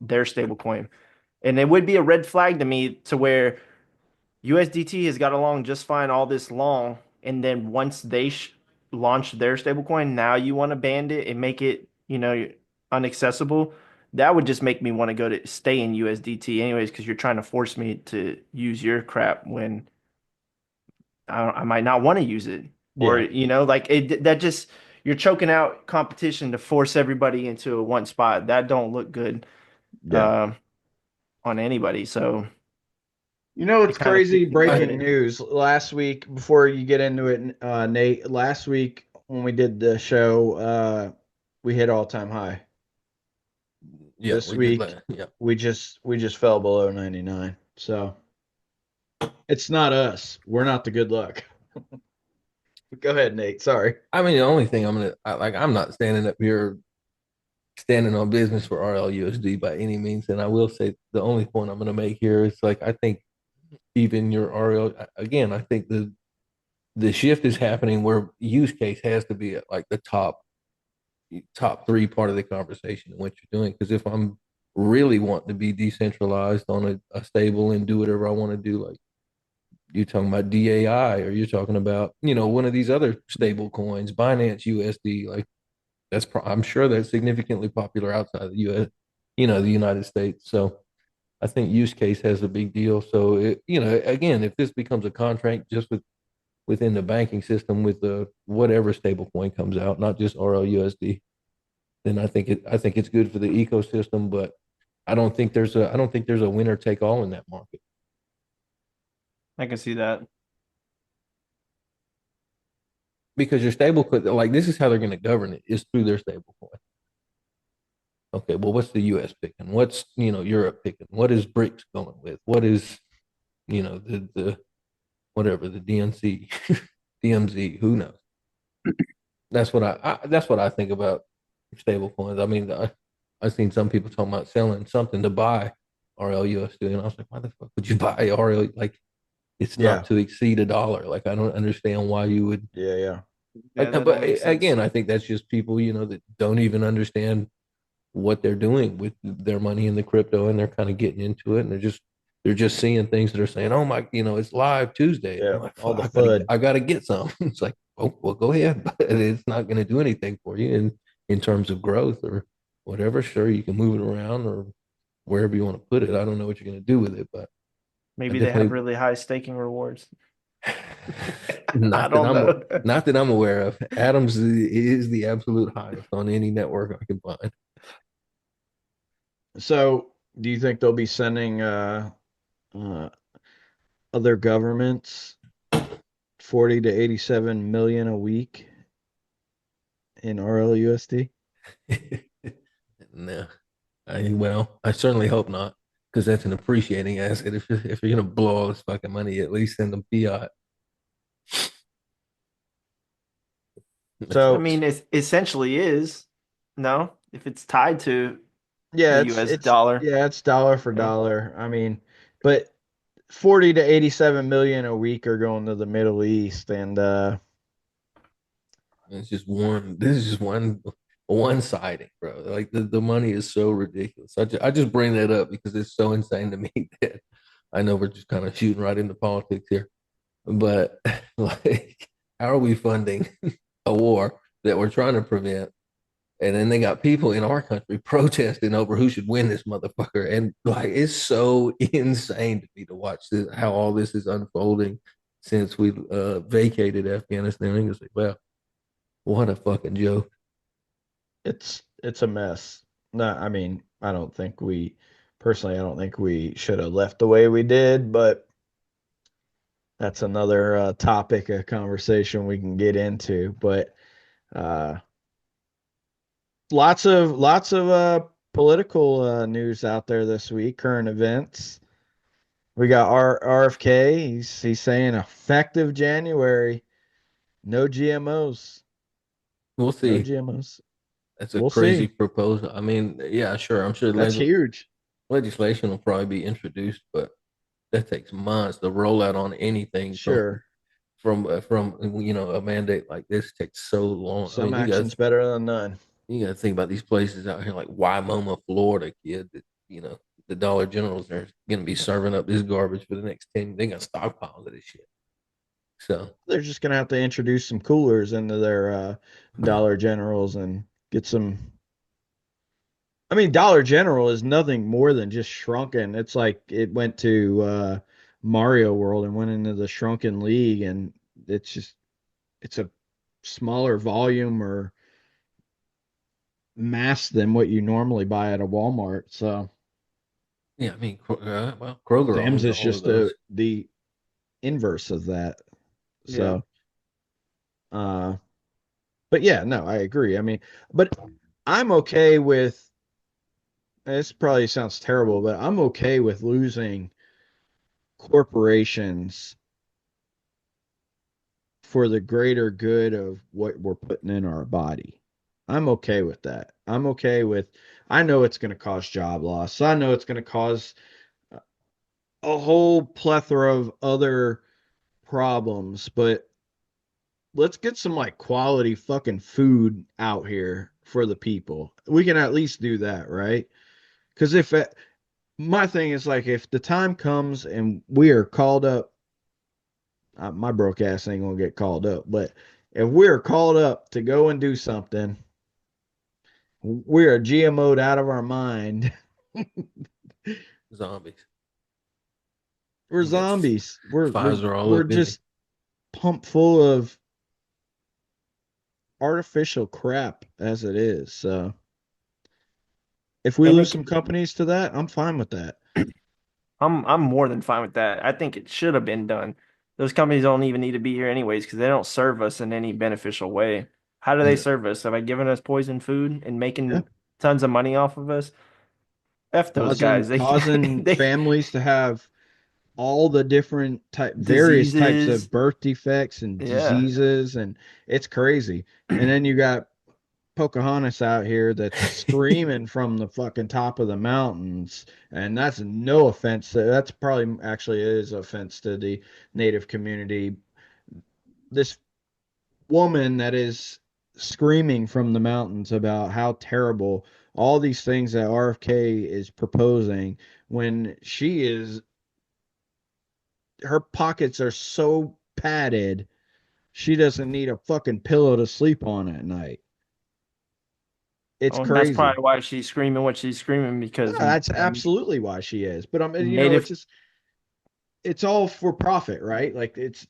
Speaker 3: their stable coin. And it would be a red flag to me to where USDT has got along just fine all this long, and then once they launch their stablecoin, now you want to ban it and make it, unaccessible. That would just make me want to go to stay in USDT anyways, because you're trying to force me to use your crap when I might not want to use it, or
Speaker 1: Yeah.
Speaker 3: like it that just you're choking out competition to force everybody into a one spot. That don't look good
Speaker 1: Yeah.
Speaker 3: um, on anybody. So.
Speaker 1: You know, it's
Speaker 3: It kinda
Speaker 1: crazy
Speaker 3: keeps you
Speaker 1: breaking
Speaker 3: motivated.
Speaker 1: news. Last week, before you get into it, Nate, last week when we did the show, we hit all-time high.
Speaker 2: Yeah,
Speaker 1: This
Speaker 2: we did
Speaker 1: week,
Speaker 2: that. Yeah.
Speaker 1: we just fell below 99. So it's not us. We're not the good luck. Go ahead, Nate. Sorry.
Speaker 2: I mean, the only thing I'm not standing up here standing on business for RLUSD by any means. And I will say the only point I'm going to make here is like, I think even your RL, again, I think the shift is happening where use case has to be at like the top three part of the conversation and what you're doing. Because if I'm really wanting to be decentralized on a stable and do whatever I want to do, like you're talking about DAI or you're talking about, one of these other stable coins, Binance USD, like I'm sure that's significantly popular outside of the US, the United States. So I think use case has a big deal. So again, if this becomes a contract just within the banking system with the whatever stable coin comes out, not just RLUSD, then I think it's good for the ecosystem. But I don't think there's a winner take all in that market
Speaker 3: I can see that.
Speaker 2: because your stable coin, like this is how they're going to govern it is through their stable coin. Okay, well, what's the U.S. picking? What's Europe picking? What is BRICS going with? What is the whatever the DNC, DMZ? Who knows? That's what I think about stable coins. I mean, I've seen some people talking about selling something to buy RLUSD, and I was like, why the fuck would you buy RL? Like, it's
Speaker 1: Yeah.
Speaker 2: not to exceed $1. Like, I don't understand why you would.
Speaker 1: Yeah. Yeah.
Speaker 3: Yeah, that
Speaker 2: But
Speaker 3: don't make sense.
Speaker 2: again, I think that's just people, that don't even understand what they're doing with their money in the crypto, and they're kind of getting into it, and they're just seeing things that are saying, "Oh my, it's live Tuesday." And
Speaker 1: Yeah.
Speaker 2: I'm like,
Speaker 1: All
Speaker 2: "Fuck,
Speaker 1: the
Speaker 2: I gotta,
Speaker 1: FUD.
Speaker 2: I gotta get some." It's like, "Oh, well, go ahead," but it's not going to do anything for you in terms of growth or whatever. Sure, you can move it around or wherever you want to put it. I don't know what you're going to do with it, but I
Speaker 3: Maybe they have
Speaker 2: definitely
Speaker 3: really high staking rewards. I
Speaker 2: not that
Speaker 3: don't
Speaker 2: I'm
Speaker 3: know.
Speaker 2: not that I'm aware of. Adams is the absolute highest on any network I can find.
Speaker 1: So, do you think they'll be sending uh, other governments 40 to 87 million a week in RLUSD?
Speaker 2: No. I certainly hope not, because that's an appreciating asset. If you're gonna blow all this fucking money, at least send them fiat.
Speaker 3: I
Speaker 1: So,
Speaker 3: mean, it essentially is. No, if it's tied to
Speaker 1: yeah,
Speaker 3: the
Speaker 1: it's
Speaker 3: US
Speaker 1: it's
Speaker 3: dollar.
Speaker 1: yeah, it's dollar for
Speaker 3: Yeah.
Speaker 1: dollar. I mean, but 40 to 87 million a week are going to the Middle East, and
Speaker 2: It's just one. This is just one siding, bro. Like the money is so ridiculous. I just bring that up because it's so insane to me that I know we're just kind of shooting right into politics here, but like, how are we funding a war that we're trying to prevent? And then they got people in our country protesting over who should win this motherfucker. And like, it's so insane to me to watch how all this is unfolding since we vacated Afghanistan. And it's like, well, what a fucking joke.
Speaker 1: it's a mess. No, I mean, I don't think we personally, I don't think we should have left the way we did, but that's another topic of conversation we can get into. But uh, lots of political news out there this week, current events. We got RFK. He's saying effective January, no GMOs,
Speaker 2: We'll
Speaker 1: no
Speaker 2: see.
Speaker 1: GMOs.
Speaker 2: That's a
Speaker 1: We'll
Speaker 2: crazy
Speaker 1: see.
Speaker 2: proposal. I mean, yeah, sure. I'm sure
Speaker 1: That's huge.
Speaker 2: legislation will probably be introduced, but that takes months. The rollout on anything from
Speaker 1: Sure,
Speaker 2: a mandate like this takes so long. I
Speaker 1: some
Speaker 2: mean,
Speaker 1: action's better than none.
Speaker 2: you got to think about these places out here like Waimoma, Florida, kid. That the Dollar Generals are going to be serving up this garbage for the next 10. They got stockpiles of this shit. So
Speaker 1: They're just gonna have to introduce some coolers into their Dollar Generals and get some. I mean, Dollar General is nothing more than just shrunken. It's like it went to Mario World and went into the shrunken league, and it's a smaller volume or mass than what you normally buy at a Walmart. So
Speaker 2: Yeah, I mean, well, Kroger
Speaker 1: Sam's
Speaker 2: owns
Speaker 1: is
Speaker 2: all of
Speaker 1: just
Speaker 2: those.
Speaker 1: the inverse of that.
Speaker 3: Yeah.
Speaker 1: So, uh, but yeah, no, I agree. I mean, but I'm okay with this probably sounds terrible, but I'm okay with losing corporations for the greater good of what we're putting in our body. I'm okay with that. I'm okay with, I know it's going to cause job loss. So I know it's going to cause a whole plethora of other problems, but let's get some like quality fucking food out here for the people. We can at least do that, right? Because if it, my thing is like, if the time comes and we are called up, my broke ass ain't gonna get called up, but if we're called up to go and do something, we are GMO'd out of our mind.
Speaker 2: Zombies.
Speaker 1: We're
Speaker 2: You got
Speaker 1: zombies.
Speaker 2: Pfizer all
Speaker 1: We're
Speaker 2: up in me.
Speaker 1: just pumped full of artificial crap as it is. So if we
Speaker 3: And
Speaker 1: lose
Speaker 3: it
Speaker 1: some
Speaker 3: can,
Speaker 1: companies to that, I'm fine with that.
Speaker 3: I'm more than fine with that. I think it should have been done. Those companies don't even need to be here anyways because they don't serve us in any beneficial way. How do they
Speaker 2: Yeah.
Speaker 3: serve us? By giving us poison food and
Speaker 1: Yeah.
Speaker 3: making tons of money off of us? F those
Speaker 1: Causing
Speaker 3: guys. They
Speaker 1: causing
Speaker 3: they
Speaker 1: families to have all the different various types
Speaker 3: diseases.
Speaker 1: of birth defects and
Speaker 3: Yeah.
Speaker 1: diseases, and it's crazy. And then you got Pocahontas out here that's screaming from the fucking top of the mountains, and that's no offense. That's probably actually is offense to the native community. This woman that is screaming from the mountains about how terrible all these things that RFK is proposing when she is her pockets are so padded she doesn't need a fucking pillow to sleep on at night. It's
Speaker 3: Oh, and that's
Speaker 1: crazy.
Speaker 3: probably why she's screaming what she's screaming
Speaker 1: No,
Speaker 3: because
Speaker 1: that's absolutely why she is. But I mean, it's
Speaker 3: native.
Speaker 1: just it's all for profit, right? Like it's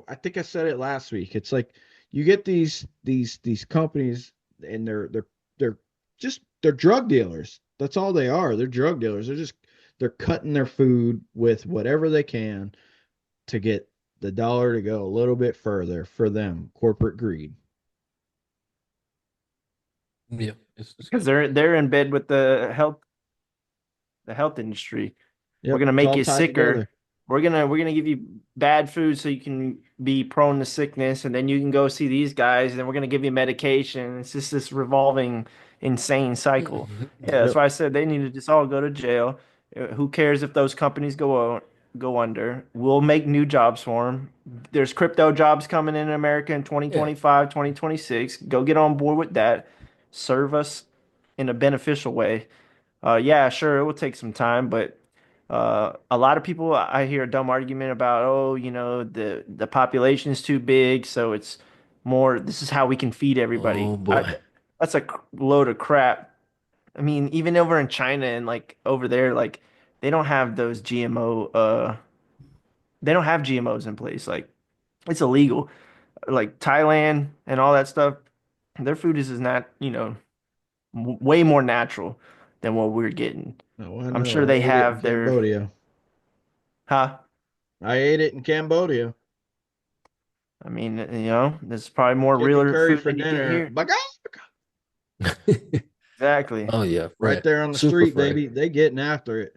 Speaker 1: I think I said it last week. It's like you get these companies and they're just they're drug dealers. That's all they are. They're drug dealers. They're cutting their food with whatever they can to get the dollar to go a little bit further for them. Corporate greed.
Speaker 2: Yeah. It's
Speaker 3: Because
Speaker 2: disgusting.
Speaker 3: they're in bed with the health industry. We're
Speaker 1: Yep,
Speaker 3: gonna
Speaker 1: it's
Speaker 3: make
Speaker 1: all
Speaker 3: you
Speaker 1: tied
Speaker 3: sicker.
Speaker 1: together.
Speaker 3: We're gonna give you bad food so you can be prone to sickness, and then you can go see these guys, and then we're gonna give you medication. It's just this revolving, insane cycle. Yeah, that's
Speaker 1: Yep.
Speaker 3: why I said they need to just all go to jail. Who cares if those companies go under? We'll make new jobs for them. There's crypto jobs coming in America in
Speaker 2: Yeah.
Speaker 3: 2025, 2026. Go get on board with that. Serve us in a beneficial way. Yeah, sure, it will take some time, but a lot of people I hear a dumb argument about, oh, the population is too big, so it's more. This is how we can feed everybody.
Speaker 2: Oh boy.
Speaker 3: That's a load of crap. I mean, even over in China and like over there, like they don't have those GMO. They don't have GMOs in place. Like it's illegal. Like Thailand and all that stuff, their food is not, way more natural than what we're getting.
Speaker 1: Oh, I
Speaker 3: I'm
Speaker 1: know.
Speaker 3: sure
Speaker 1: I
Speaker 3: they
Speaker 1: ate it in
Speaker 3: have their,
Speaker 1: Cambodia.
Speaker 3: huh?
Speaker 1: I ate it in Cambodia.
Speaker 3: I mean, there's probably more
Speaker 1: Chicken
Speaker 3: realer
Speaker 1: curry
Speaker 3: food
Speaker 1: for
Speaker 3: than you get
Speaker 1: dinner.
Speaker 3: here.
Speaker 1: Baga!
Speaker 3: Exactly.
Speaker 2: Oh yeah,
Speaker 1: Right
Speaker 2: fresh.
Speaker 1: there on the
Speaker 2: Super
Speaker 1: street,
Speaker 2: fresh.
Speaker 1: baby. They getting after it.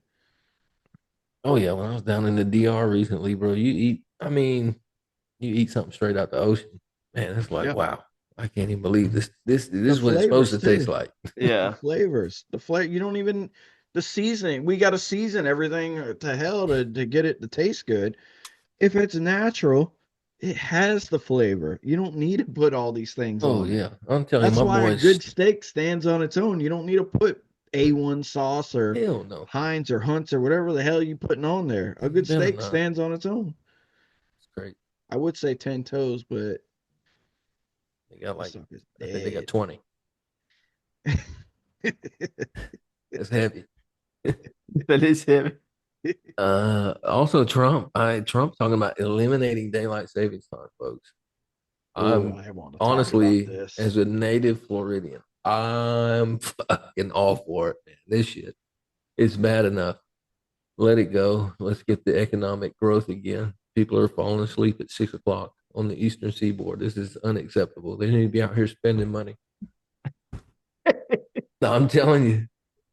Speaker 2: Oh yeah, when I was down in the DR recently, bro, you eat something straight out the ocean. Man, it's like,
Speaker 1: Yeah.
Speaker 2: wow. I can't even believe this. This
Speaker 1: The
Speaker 2: is what it's supposed
Speaker 1: flavors
Speaker 2: to taste
Speaker 1: too.
Speaker 2: like.
Speaker 1: The
Speaker 3: Yeah.
Speaker 1: flavors. The flavor. You don't even the seasoning. We got to season everything to hell to get it to taste good. If it's natural, it has the flavor. You don't need to put all these things
Speaker 2: Oh
Speaker 1: on it.
Speaker 2: yeah. I'm telling you,
Speaker 1: That's
Speaker 2: my
Speaker 1: why a
Speaker 2: boys,
Speaker 1: good steak stands on its own. You don't need to put A1 sauce or
Speaker 2: hell no.
Speaker 1: Heinz or Hunt's or whatever the hell you putting on there. A
Speaker 2: You
Speaker 1: good
Speaker 2: better
Speaker 1: steak
Speaker 2: not.
Speaker 1: stands on its own.
Speaker 2: It's great.
Speaker 1: I would say 10 toes, but
Speaker 2: They got
Speaker 1: the
Speaker 2: like
Speaker 1: sucker's
Speaker 2: I think they got
Speaker 1: dead.
Speaker 2: 20. It's heavy.
Speaker 3: That is him.
Speaker 2: Also Trump talking about eliminating daylight savings time, folks.
Speaker 1: Oh,
Speaker 2: I'm
Speaker 1: I want to talk about
Speaker 2: honestly,
Speaker 1: this.
Speaker 2: as a native Floridian, I'm fucking all for it, man. This shit, it's bad enough. let it go. Let's get the economic growth again. People are falling asleep at 6 o'clock on the Eastern Seaboard. This is unacceptable. They need to be out here spending money. No, I'm telling you,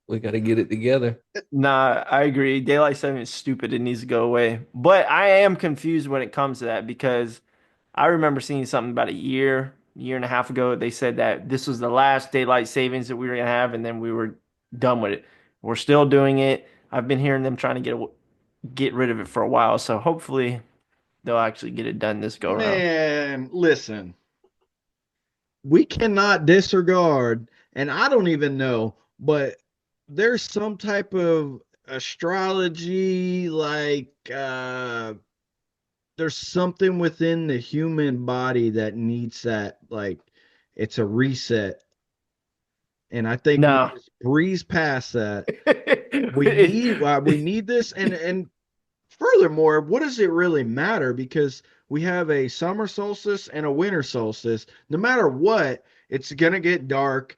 Speaker 2: we got to get it together.
Speaker 3: Nah, I agree. Daylight saving is stupid. It needs to go away. But I am confused when it comes to that because I remember seeing something about a year and a half ago. They said that this was the last daylight savings that we were gonna have, and then we were done with it. We're still doing it. I've been hearing them trying to get rid of it for a while, so hopefully they'll actually get it done this go around.
Speaker 1: Man, listen, we cannot disregard, and I don't even know, but there's some type of astrology, like there's something within the human body that needs that, like it's a reset. And I think we
Speaker 3: No.
Speaker 1: just breeze past that.
Speaker 3: It-
Speaker 1: We need this, and furthermore, what does it really matter? Because we have a summer solstice and a winter solstice. No matter what, it's gonna get dark.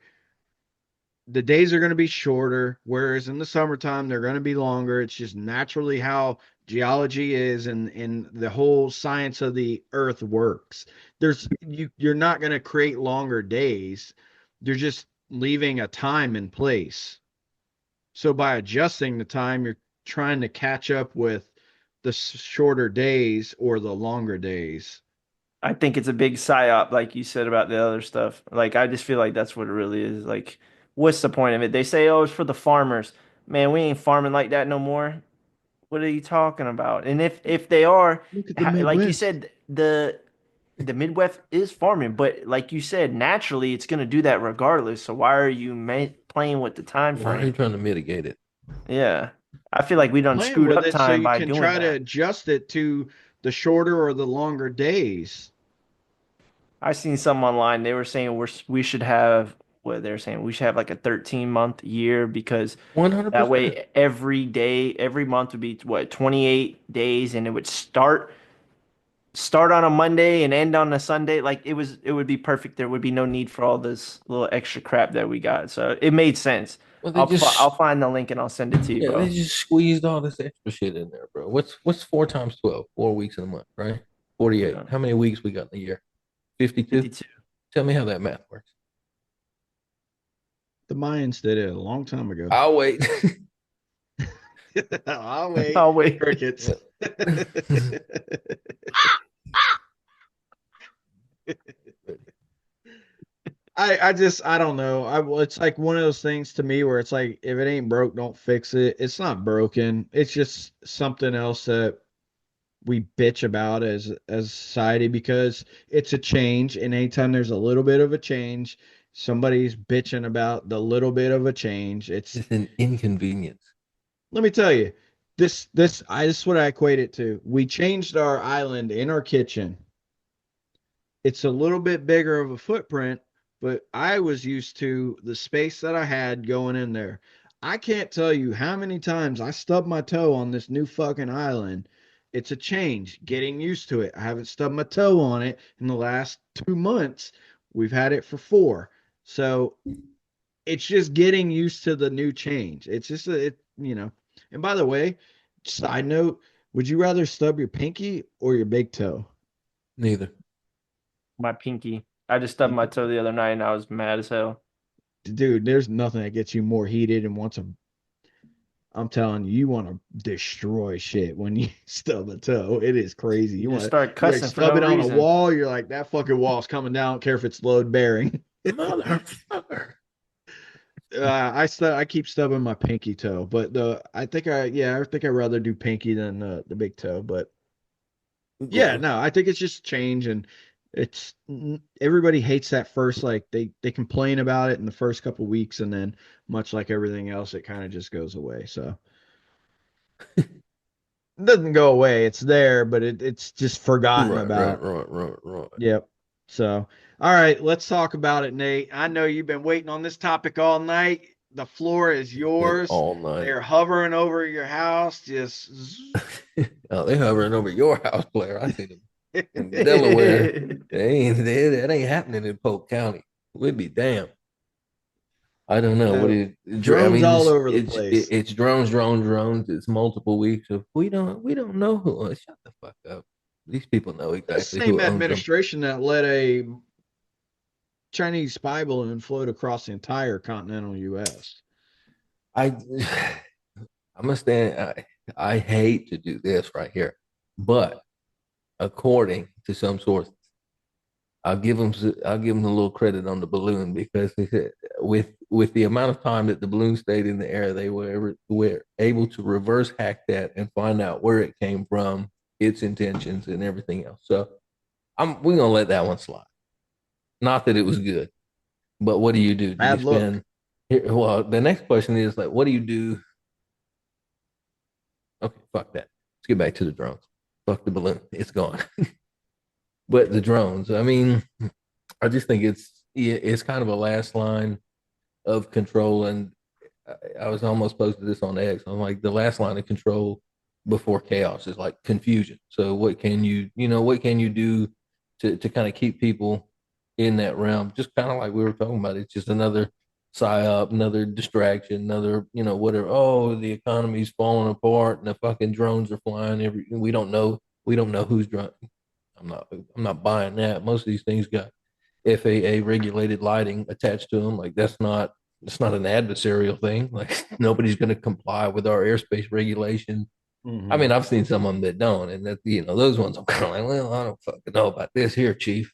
Speaker 1: The days are going to be shorter, whereas in the summertime they're going to be longer. It's just naturally how geology is, and the whole science of the earth works. You're not going to create longer days. You're just leaving a time in place. So by adjusting the time, you're trying to catch up with the shorter days or the longer days.
Speaker 3: I think it's a big psyop, like you said about the other stuff. Like I just feel like that's what it really is. Like, what's the point of it? They say, "Oh, it's for the farmers." Man, we ain't farming like that no more. What are you talking about? And if they are,
Speaker 1: Look at the
Speaker 3: like you
Speaker 1: Midwest.
Speaker 3: said, the Midwest is farming, but like you said, naturally it's gonna do that regardless. So why are you playing with the time
Speaker 2: Why are you
Speaker 3: frame?
Speaker 2: trying to mitigate it?
Speaker 3: Yeah, I feel like we done
Speaker 1: Playing
Speaker 3: screwed
Speaker 1: with
Speaker 3: up
Speaker 1: it so
Speaker 3: time
Speaker 1: you
Speaker 3: by
Speaker 1: can
Speaker 3: doing
Speaker 1: try to
Speaker 3: that.
Speaker 1: adjust it to the shorter or the longer days.
Speaker 3: I seen some online. They were saying we should have what they're saying. We should have like a 13-month year because that
Speaker 2: 100%.
Speaker 3: way every day, every month would be what 28 days, and it would start on a Monday and end on a Sunday. Like it would be perfect. There would be no need for all this little extra crap that we got. So it made sense.
Speaker 2: Well, they
Speaker 3: I'll
Speaker 2: just
Speaker 3: find the link and I'll send it to you,
Speaker 2: yeah, they
Speaker 3: bro.
Speaker 2: just squeezed all this extra shit in there, bro. What's 4 times 12? 4 weeks in a month, right? 48.
Speaker 3: Yeah.
Speaker 2: How many weeks we got in a year? 52.
Speaker 3: 52.
Speaker 2: Tell me how that math works.
Speaker 1: The Mayans did it a long time ago.
Speaker 2: I'll wait.
Speaker 1: I'll wait.
Speaker 3: Oh wait.
Speaker 1: Crickets. I don't know. It's like one of those things to me where it's like if it ain't broke, don't fix it. It's not broken. It's just something else that we bitch about as society because it's a change, and anytime there's a little bit of a change, somebody's bitching about the little bit of a change. It's
Speaker 2: It's an inconvenience.
Speaker 1: Let me tell you, this is what I equate it to. We changed our island in our kitchen. It's a little bit bigger of a footprint, but I was used to the space that I had going in there. I can't tell you how many times I stubbed my toe on this new fucking island. It's a change, getting used to it. I haven't stubbed my toe on it in the last 2 months. We've had it for four. So it's just getting used to the new change. It's just And by the way, side note, would you rather stub your pinky or your big toe?
Speaker 2: Neither.
Speaker 3: My pinky. I just stubbed my toe the other night and I was mad as hell.
Speaker 1: Dude, there's nothing that gets you more heated and wants a. I'm telling you, you want to destroy shit when you stub a toe. It is crazy.
Speaker 3: You
Speaker 1: You
Speaker 3: just
Speaker 1: want
Speaker 3: start
Speaker 1: to,
Speaker 3: cussing for no
Speaker 1: stub it on a
Speaker 3: reason.
Speaker 1: wall. You're like, that fucking wall's coming down. I don't care if it's load bearing.
Speaker 2: Motherfucker.
Speaker 1: I keep stubbing my pinky toe, but I think I'd rather do pinky than the big toe. But yeah,
Speaker 2: Yeah.
Speaker 1: no, I think it's just change, and everybody hates that first, like they complain about it in the first couple weeks, and then much like everything else, it kind of just goes away. So it doesn't go away. It's there, but it's just forgotten
Speaker 2: Right, right,
Speaker 1: about.
Speaker 2: right, right, right.
Speaker 1: Yep. So, all right, let's talk about it, Nate. I know you've been waiting on this topic all night. The floor is
Speaker 2: Been
Speaker 1: yours.
Speaker 2: all night.
Speaker 1: They're hovering over your house, just.
Speaker 2: Oh, they hovering over your house, Blair. I see them in Delaware. That ain't happening in Polk County. We'd be damned. I don't know what
Speaker 1: Uh,
Speaker 2: it. I
Speaker 1: drones
Speaker 2: mean,
Speaker 1: all over the
Speaker 2: it's
Speaker 1: place.
Speaker 2: it's drones, drones, drones. It's multiple weeks of we don't know who. Shut the fuck up. These people know
Speaker 1: The
Speaker 2: exactly
Speaker 1: same
Speaker 2: who owns them.
Speaker 1: administration that let a Chinese spy balloon float across the entire continental U.S.
Speaker 2: I I'm gonna stand. I hate to do this right here, but according to some sources, I'll give them a little credit on the balloon because they said with the amount of time that the balloon stayed in the air, they were able to reverse hack that and find out where it came from, its intentions, and everything else. So we're gonna let that one slide. Not that it was good, but what do you do? Do you
Speaker 1: Bad look.
Speaker 2: spend here? Well, the next question is like, what do you do? Okay, fuck that. Let's get back to the drones. Fuck the balloon. It's gone. But the drones, I mean, I just think it's kind of a last line of control. And I was almost posted this on X. I'm like, the last line of control before chaos is like confusion. So what can you do to kind of keep people in that realm? Just kind of like we were talking about. It's just another psyop, another distraction, another, whatever. Oh, the economy's falling apart and the fucking drones are flying we don't know who's driving. I'm not buying that. Most of these things got FAA regulated lighting attached to them. Like it's not an adversarial thing. Like nobody's going to comply with our airspace regulation. I
Speaker 1: Mm-hmm.
Speaker 2: mean, I've seen some of them that don't, and that those ones I'm kind of like, well, I don't fucking know about this here, chief.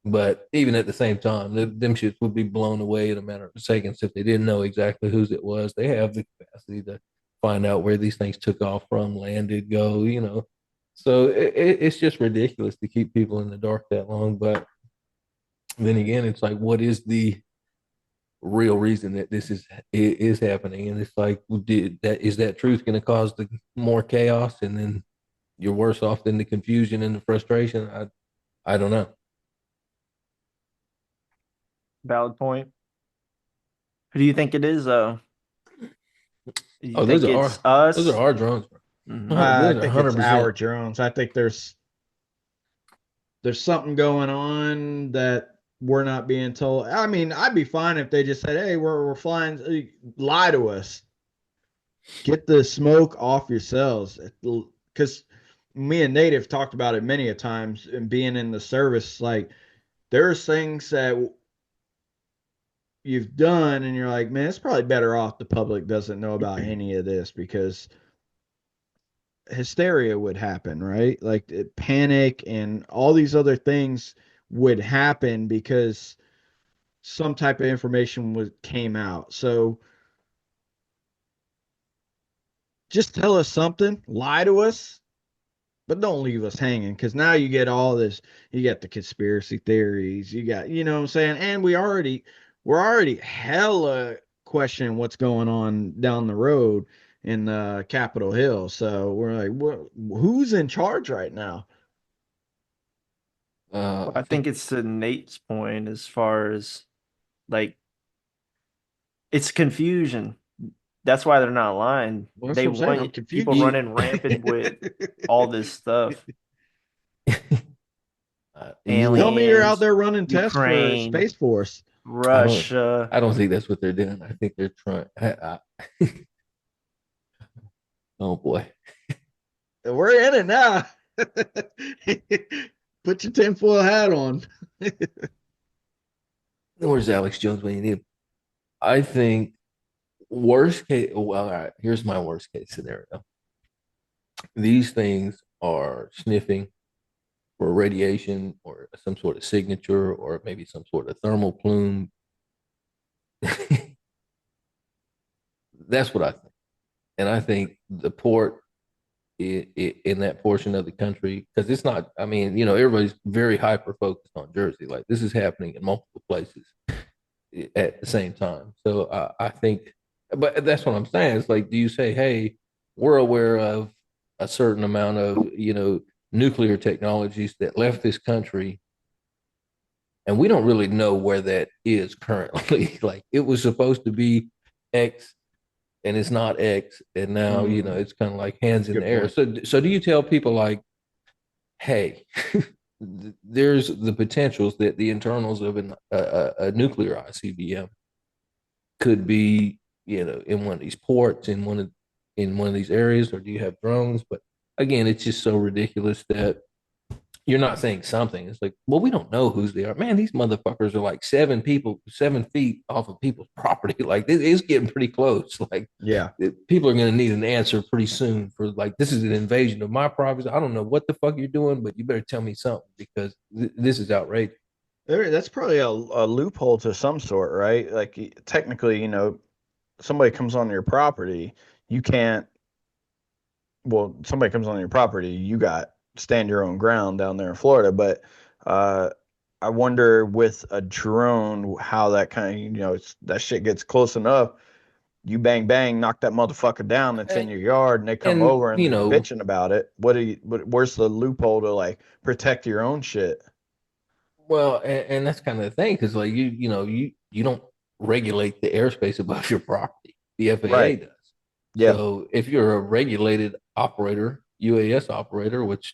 Speaker 2: But even at the same time, them shits would be blown away in a matter of seconds if they didn't know exactly whose it was. They have the capacity to find out where these things took off from, landed, go. So it's just ridiculous to keep people in the dark that long. But then again, it's like, what is the real reason that this is happening? And it's like, is that truth going to cause the more chaos, and then you're worse off than the confusion and the frustration? I don't know.
Speaker 3: Valid point. Who do you think it is, though? Do you
Speaker 2: Oh,
Speaker 3: think it's
Speaker 2: those are
Speaker 3: us?
Speaker 2: our drones, bro.
Speaker 3: Hmm.
Speaker 1: I
Speaker 2: Those are
Speaker 1: think it's
Speaker 2: 100%.
Speaker 1: our drones. I think there's something going on that we're not being told. I mean, I'd be fine if they just said, "Hey, we're flying." Lie to us. Get the smoke off yourselves, because me and Native talked about it many a times. And being in the service, like there's things that you've done, and you're like, man, it's probably better off the public doesn't know about any of this because hysteria would happen, right? Like panic and all these other things would happen because some type of information was came out. So just tell us something, lie to us, but don't leave us hanging because now you get all this. You got the conspiracy theories. You got, what I'm saying, and we're already hella questioning what's going on down the road in Capitol Hill. So we're like, who's in charge right now?
Speaker 3: Well,
Speaker 2: I
Speaker 3: I
Speaker 2: think
Speaker 3: think it's to Nate's point as far as like it's confusion. That's why they're not lying.
Speaker 1: Well, that's
Speaker 3: They
Speaker 1: what I'm saying. I'm
Speaker 3: want people
Speaker 1: confused.
Speaker 2: you,
Speaker 3: running rampant with all this stuff.
Speaker 2: you
Speaker 1: Tell
Speaker 2: would.
Speaker 1: me you're out
Speaker 3: Aliens,
Speaker 1: there running tests for
Speaker 3: Ukraine,
Speaker 1: Space Force.
Speaker 2: I don't.
Speaker 3: Russia.
Speaker 2: I don't think that's what they're doing. I think they're trying. Oh boy.
Speaker 1: We're in it now. Put your tinfoil hat on.
Speaker 2: Where's Alex Jones when you need him? I think worst case. Well, all right. Here's my worst case scenario. These things are sniffing for radiation or some sort of signature or maybe some sort of thermal plume. That's what I think. And I think the port in that portion of the country, because it's not, I mean, everybody's very hyper focused on Jersey. Like this is happening in multiple places at the same time. So I think, but that's what I'm saying. It's like, do you say, hey, we're aware of a certain amount of, nuclear technologies that left this country, and we don't really know where that is currently. Like it was supposed to be X and it's not X, and now it's kind of like hands in the
Speaker 1: Good
Speaker 2: air.
Speaker 1: point.
Speaker 2: So do you tell people like, hey, there's the potentials that the internals of a nuclear ICBM could be, in one of these ports, in one of these areas, or do you have drones? But again, it's just so ridiculous that you're not saying something. It's like, well, we don't know whose they are. Man, these motherfuckers are like 7 feet off of people's property. Like it's getting pretty close. Like
Speaker 1: Yeah.
Speaker 2: people are going to need an answer pretty soon for like, this is an invasion of my property. I don't know what the fuck you're doing, but you better tell me something because this is outrageous.
Speaker 1: That's probably a loophole to some sort, right? Like technically, somebody comes on your property, you can't. Well, somebody comes on your property, you got stand your own ground down there in Florida. But uh, I wonder with a drone how that kind of that shit gets close enough. You bang bang, knock that motherfucker down that's in
Speaker 2: And,
Speaker 1: your yard, and they come
Speaker 2: and
Speaker 1: over and they're bitching about it. Where's the loophole to like protect your own shit?
Speaker 2: well, and that's kind of the thing because like you don't regulate the airspace above your property. The FAA
Speaker 1: Right.
Speaker 2: does.
Speaker 1: Yeah.
Speaker 2: So if you're a regulated operator, UAS operator, which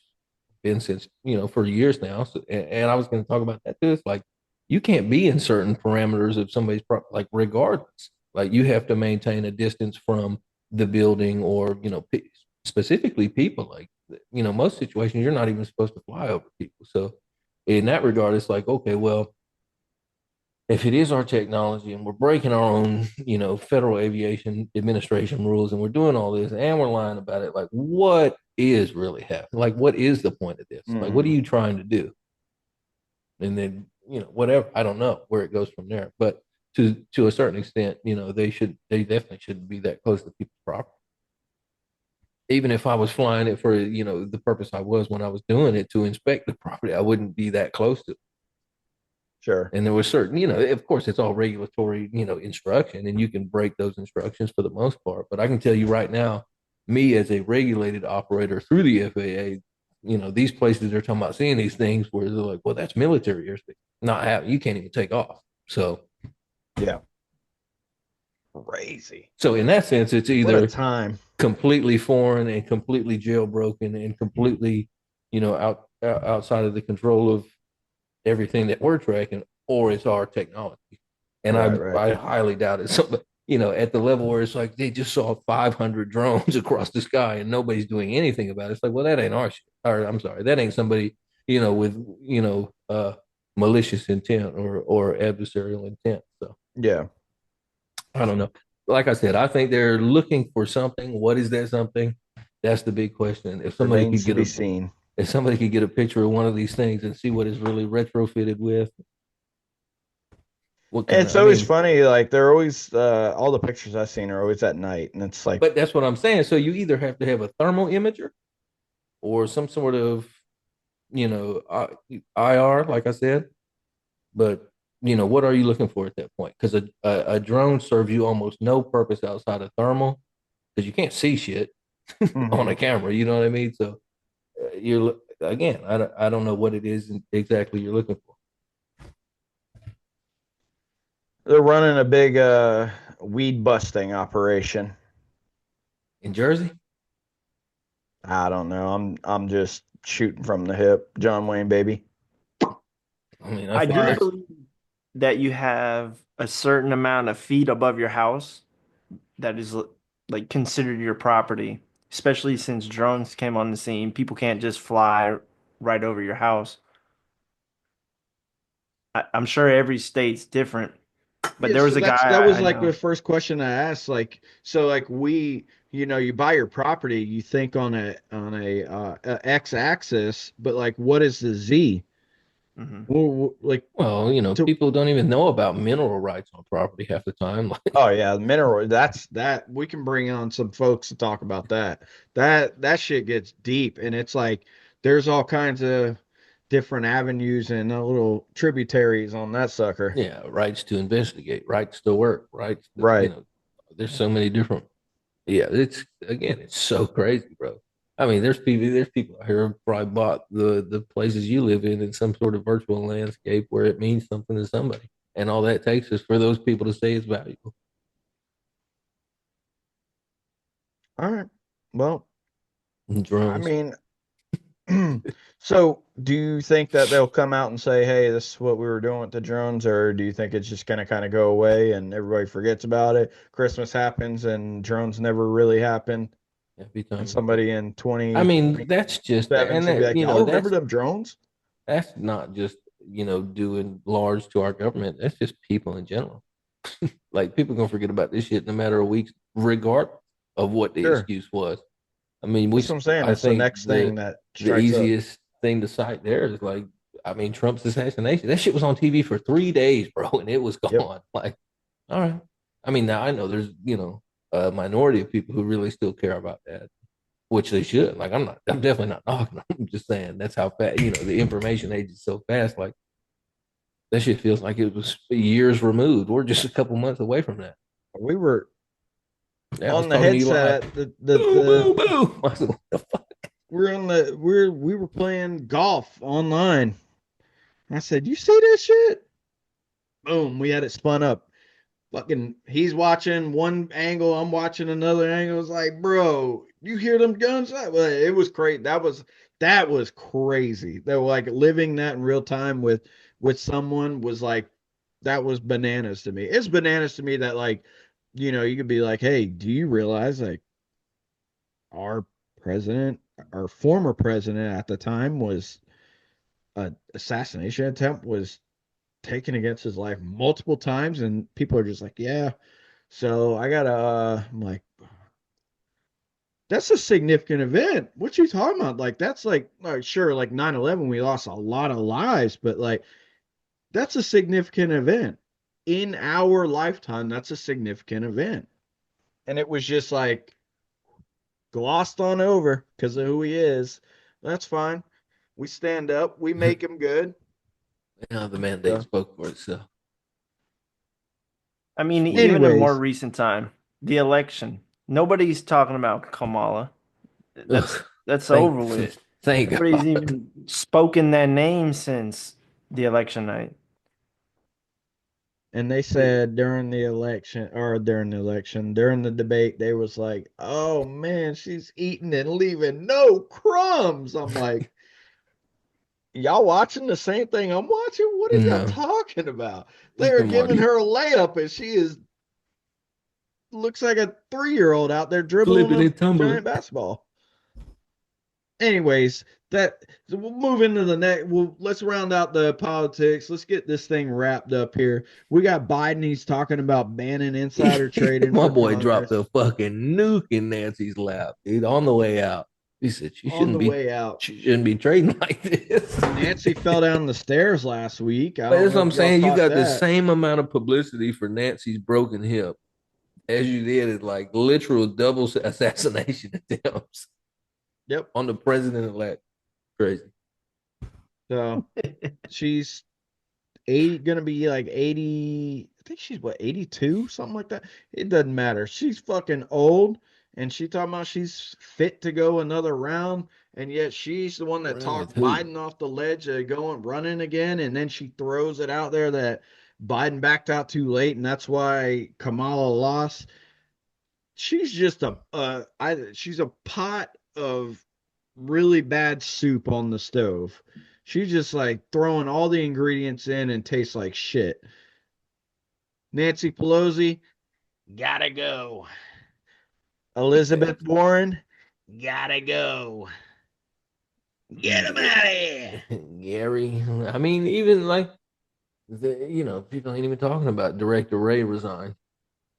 Speaker 2: been since for years now, so, and I was going to talk about that too. It's like you can't be in certain parameters of somebody's like regardless. Like you have to maintain a distance from the building or specifically people. Like most situations you're not even supposed to fly over people. So in that regard, it's like okay, well if it is our technology and we're breaking our own, Federal Aviation Administration rules and we're doing all this and we're lying about it, like what is really happening? Like what is the point of this? Like what are
Speaker 1: Mm.
Speaker 2: you trying to do? And then, whatever, I don't know where it goes from there. But to a certain extent, they definitely shouldn't be that close to people's property. Even if I was flying it for, the purpose I was when I was doing it to inspect the property, I wouldn't be that close to it.
Speaker 1: Sure.
Speaker 2: And there was certain, of course, it's all regulatory, instruction, and you can break those instructions for the most part. But I can tell you right now, me as a regulated operator through the FAA, these places they're talking about seeing these things where they're like, well, that's military airspace. Not having, you can't even take off. So,
Speaker 1: Yeah. Crazy.
Speaker 2: so in that sense, it's
Speaker 1: What a
Speaker 2: either
Speaker 1: time.
Speaker 2: completely foreign and completely jailbroken and completely, outside of the control of everything that we're tracking, or it's our technology. And
Speaker 1: Right,
Speaker 2: I
Speaker 1: right.
Speaker 2: I highly doubt it. So, at the level where it's like they just saw 500 drones across the sky and nobody's doing anything about it. It's like, well, that ain't our shit. Or I'm sorry, that ain't somebody with malicious intent or adversarial intent. So
Speaker 1: Yeah.
Speaker 2: I don't know. Like I said, I think they're looking for something. What is that something? That's the big question.
Speaker 1: Remains to be seen.
Speaker 2: If somebody could get a picture of one of these things and see what it's really retrofitted with, what
Speaker 1: And
Speaker 2: kind
Speaker 1: it's
Speaker 2: of, I
Speaker 1: always
Speaker 2: mean,
Speaker 1: funny, like they're always all the pictures I've seen are always at night, and it's like,
Speaker 2: but that's what I'm saying. So you either have to have a thermal imager or some sort of, IR, like I said. But what are you looking for at that point? Because a drone serves you almost no purpose outside of thermal because you can't see shit on a
Speaker 1: mhm.
Speaker 2: camera. You know what I mean? So you're again, I don't know what it is exactly you're looking for
Speaker 1: They're running a big weed busting operation.
Speaker 2: in Jersey.
Speaker 1: I don't know. I'm just shooting from the hip, John Wayne, baby.
Speaker 2: I mean, I
Speaker 3: I
Speaker 2: think
Speaker 3: do
Speaker 1: Right.
Speaker 2: that's
Speaker 3: believe that you have a certain amount of feet above your house that is like considered your property, especially since drones came on the scene. People can't just fly right over your house. I'm sure every state's different, but
Speaker 1: Yeah,
Speaker 3: there was
Speaker 1: so
Speaker 3: a
Speaker 1: that
Speaker 3: guy
Speaker 1: was
Speaker 3: I
Speaker 1: like the
Speaker 3: know.
Speaker 1: first question I asked. Like, so like you buy your property, you think on a x axis, but like, what is the z?
Speaker 3: Hmm.
Speaker 1: Well, like,
Speaker 2: well,
Speaker 1: to
Speaker 2: people don't even know about mineral rights on property half the time.
Speaker 1: oh yeah, mineral. That we can bring on some folks to talk about that. That shit gets deep, and it's like there's all kinds of different avenues and little tributaries on that sucker.
Speaker 2: Yeah, rights to investigate, rights to work, rights to,
Speaker 1: Right.
Speaker 2: there's so many different. Yeah, it's again, it's so crazy, bro. I mean, there's people out here who probably bought the places you live in some sort of virtual landscape where it means something to somebody, and all that takes is for those people to say it's valuable.
Speaker 1: All right. Well,
Speaker 2: And
Speaker 1: I
Speaker 2: drones.
Speaker 1: mean, So, do you think that they'll come out and say, "Hey, this is what we were doing with the drones," or do you think it's just going to kind of go away and everybody forgets about it? Christmas happens and drones never really happen,
Speaker 2: Every
Speaker 1: and
Speaker 2: time.
Speaker 1: somebody in
Speaker 2: I mean,
Speaker 1: 2027
Speaker 2: that's just and
Speaker 1: should be
Speaker 2: that,
Speaker 1: like, "Y'all remember them drones?"
Speaker 2: that's not just doing large to our government. That's just people in general. Like people gonna forget about this shit in a matter of weeks, regardless of what the
Speaker 1: Sure,
Speaker 2: excuse was. I mean,
Speaker 1: that's what I'm saying.
Speaker 2: I
Speaker 1: It's the
Speaker 2: think
Speaker 1: next thing that
Speaker 2: the
Speaker 1: strikes up.
Speaker 2: easiest thing to cite there is like, I mean, Trump's assassination. That shit was on TV for 3 days, bro, and it was
Speaker 1: Yep.
Speaker 2: gone. Like, all right. I mean, now I know there's a minority of people who really still care about that, which they should. Like, I'm definitely not knocking them. I'm just saying that's how fast, the information age is so fast. Like, that shit feels like it was years removed. We're just a couple months away from that.
Speaker 1: We were
Speaker 2: Yeah, I was
Speaker 1: on the
Speaker 2: talking to Eli.
Speaker 1: headset.
Speaker 2: Boo, boo, boo. I said, what the fuck?
Speaker 1: We were playing golf online. I said, "You see this shit?" Boom, we had it spun up. Fucking, he's watching one angle, I'm watching another angle. It's like, bro, you hear them guns? It was crazy. That was crazy. They were like living that in real time with someone was like that was bananas to me. It's bananas to me that like, you could be like, hey, do you realize like our president, our former president at the time was a assassination attempt was taken against his life multiple times, and people are just like, yeah. So I gotta, I'm like, that's a significant event. What you talking about? Like, that's like, all right, sure, like 9/11, we lost a lot of lives, but like, that's a significant event in our lifetime. That's a significant event. And it was just like glossed on over because of who he is. That's fine. We stand up, we make him good.
Speaker 2: The mandate
Speaker 1: So,
Speaker 2: spoke for itself.
Speaker 3: I mean, even in more
Speaker 1: anyways,
Speaker 3: recent time, the election, nobody's talking about Kamala. That's
Speaker 2: Ugh,
Speaker 3: that's
Speaker 2: thank,
Speaker 3: over with.
Speaker 2: thank
Speaker 3: Nobody's
Speaker 2: God.
Speaker 3: even spoken that name since the election night.
Speaker 1: and they said during the debate, they was like, "Oh man, she's eating and leaving no crumbs." I'm like, y'all watching the same thing I'm watching? What are y'all
Speaker 2: No,
Speaker 1: talking about? They
Speaker 2: he's
Speaker 1: are
Speaker 2: been
Speaker 1: giving
Speaker 2: watching.
Speaker 1: her a layup, and she is looks like a 3-year-old out there dribbling
Speaker 2: Flipping
Speaker 1: a
Speaker 2: and tumbling.
Speaker 1: giant basketball. Anyways, so we'll move into the next. Let's round out the politics. Let's get this thing wrapped up here. We got Biden. He's talking about banning insider trading
Speaker 2: My
Speaker 1: for
Speaker 2: boy dropped
Speaker 1: Congress
Speaker 2: a fucking nuke in Nancy's lap, dude, on the way out. He said
Speaker 1: on the way out.
Speaker 2: she shouldn't be trading like this.
Speaker 1: Nancy fell down the stairs last week. I
Speaker 2: But
Speaker 1: don't
Speaker 2: that's
Speaker 1: know
Speaker 2: what
Speaker 1: if
Speaker 2: I'm
Speaker 1: y'all
Speaker 2: saying. You
Speaker 1: caught
Speaker 2: got the
Speaker 1: that.
Speaker 2: same amount of publicity for Nancy's broken hip as you did at like literal double assassination attempts
Speaker 1: Yep.
Speaker 2: on the president elect. Crazy.
Speaker 1: So she's 80, gonna be like 80. I think she's what, 82, something like that. It doesn't matter. She's fucking old, and she talking about she's fit to go another round, and yet she's the one that
Speaker 2: Run with
Speaker 1: talked
Speaker 2: who?
Speaker 1: Biden off the ledge of going running again, and then she throws it out there that Biden backed out too late, and that's why Kamala lost. She's just she's a pot of really bad soup on the stove. She's just like throwing all the ingredients in and tastes like shit. Nancy Pelosi, gotta go. Elizabeth Warren, gotta go. Get him out of here.
Speaker 2: Gary. I mean, even like people ain't even talking about Director Ray resign.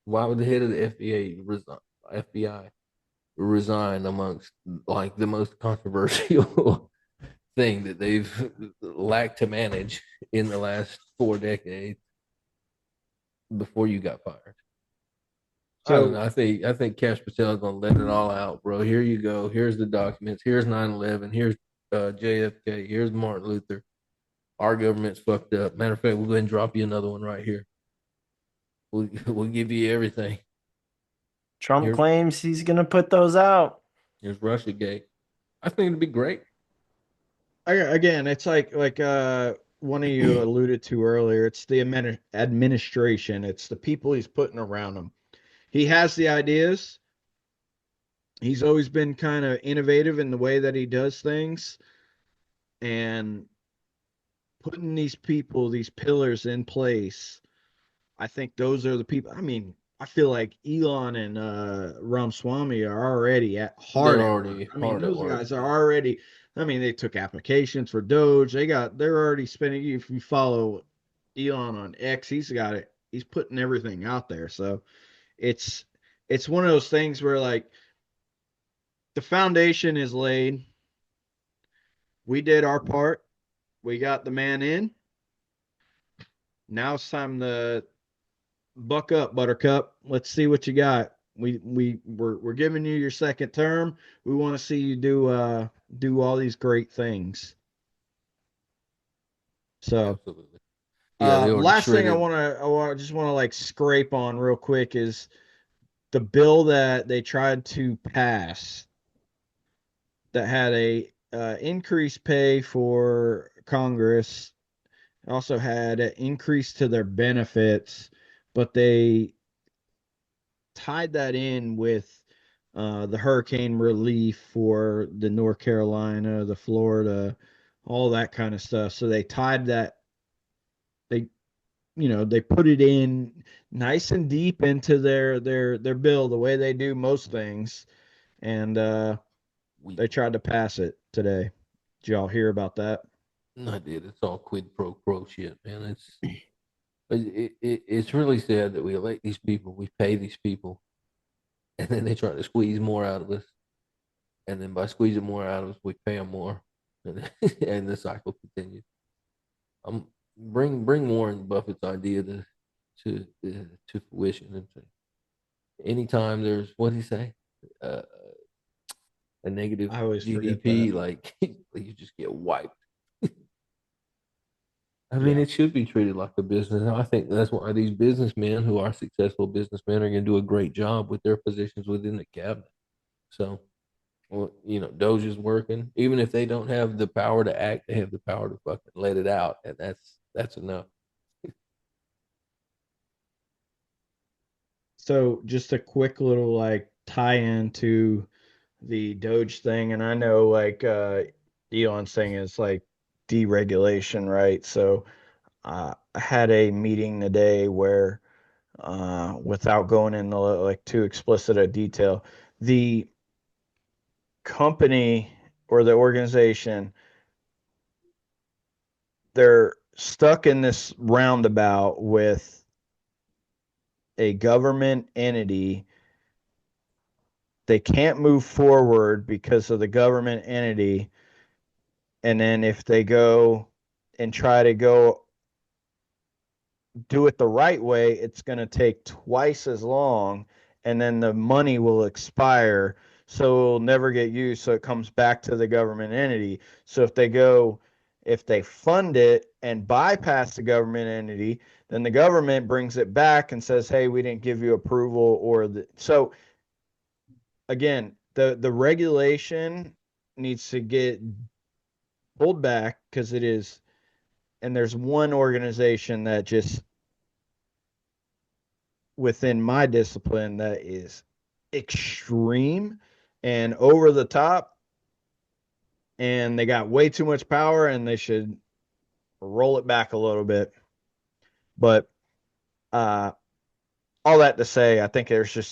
Speaker 2: Why would the head of the FBI resign? FBI resign amongst like the most controversial thing that they've lacked to manage in the last 4 decades before you got fired. I don't know.
Speaker 1: So
Speaker 2: I think Cash Patel's gonna let it all out, bro. Here you go. Here's the documents. Here's 9/11. Here's JFK. Here's Martin Luther. Our government's fucked up. Matter of fact, we'll go ahead and drop you another one right here. We'll give you everything.
Speaker 3: Trump
Speaker 2: Here's
Speaker 3: claims he's going to put those out.
Speaker 2: here's Russiagate. I think it'd be great.
Speaker 1: again, it's like one of you alluded to earlier. It's the administration. It's the people he's putting around him. He has the ideas. He's always been kind of innovative in the way that he does things. and putting these people, these pillars in place. I think those are the people. I mean, I feel like Elon and Ramaswamy are already at hard
Speaker 2: They're
Speaker 1: at work.
Speaker 2: already
Speaker 1: I mean,
Speaker 2: hard at
Speaker 1: those
Speaker 2: work.
Speaker 1: guys are already. I mean, they took applications for Doge. They're already spending. If you follow Elon on X, he's got it. He's putting everything out there. So it's it's one of those things where like the foundation is laid. We did our part. We got the man in. Now it's time to buck up, Buttercup. Let's see what you got. We're giving you your second term. We want to see you do all these great things. So
Speaker 2: Absolutely. Yeah, they already
Speaker 1: last thing
Speaker 2: shredded.
Speaker 1: just want to like scrape on real quick is the bill that they tried to pass that had a increased pay for Congress, also had an increase to their benefits, but they tied that in with the hurricane relief for the North Carolina, the Florida, all that kind of stuff. So they tied that. They they put it in nice and deep into their bill the way they do most things, and
Speaker 2: We
Speaker 1: they tried to pass it today. Did y'all hear about that?
Speaker 2: I did. It's all quid pro quo shit, man. It's really sad that we elect these people, we pay these people, and then they try to squeeze more out of us. And then by squeezing more out of us, we pay them more, and and the cycle continues. Bring Warren Buffett's idea to fruition. And say, anytime there's what do you say, uh, a negative
Speaker 1: I always forget that.
Speaker 2: GDP, like you just get wiped. I mean,
Speaker 1: Yeah.
Speaker 2: it should be treated like a business. And I think that's why these businessmen who are successful businessmen are going to do a great job with their positions within the cabinet. So, well, Doge is working. Even if they don't have the power to act, they have the power to fucking let it out, and that's enough.
Speaker 1: So just a quick little like tie in to the Doge thing, and I know like Elon's thing is like deregulation, right? So I had a meeting today where without going into like too explicit a detail, the company or the organization, they're stuck in this roundabout with a government entity. They can't move forward because of the government entity. And then if they go and try to go do it the right way, it's going to take twice as long, and then the money will expire. So it'll never get used. So it comes back to the government entity. So if they fund it and bypass the government entity, then the government brings it back and says, hey, we didn't give you approval. So again, the regulation needs to get pulled back because it is, and there's one organization that just within my discipline that is extreme and over the top, and they got way too much power, and they should roll it back a little bit. But uh all that to say, I think there's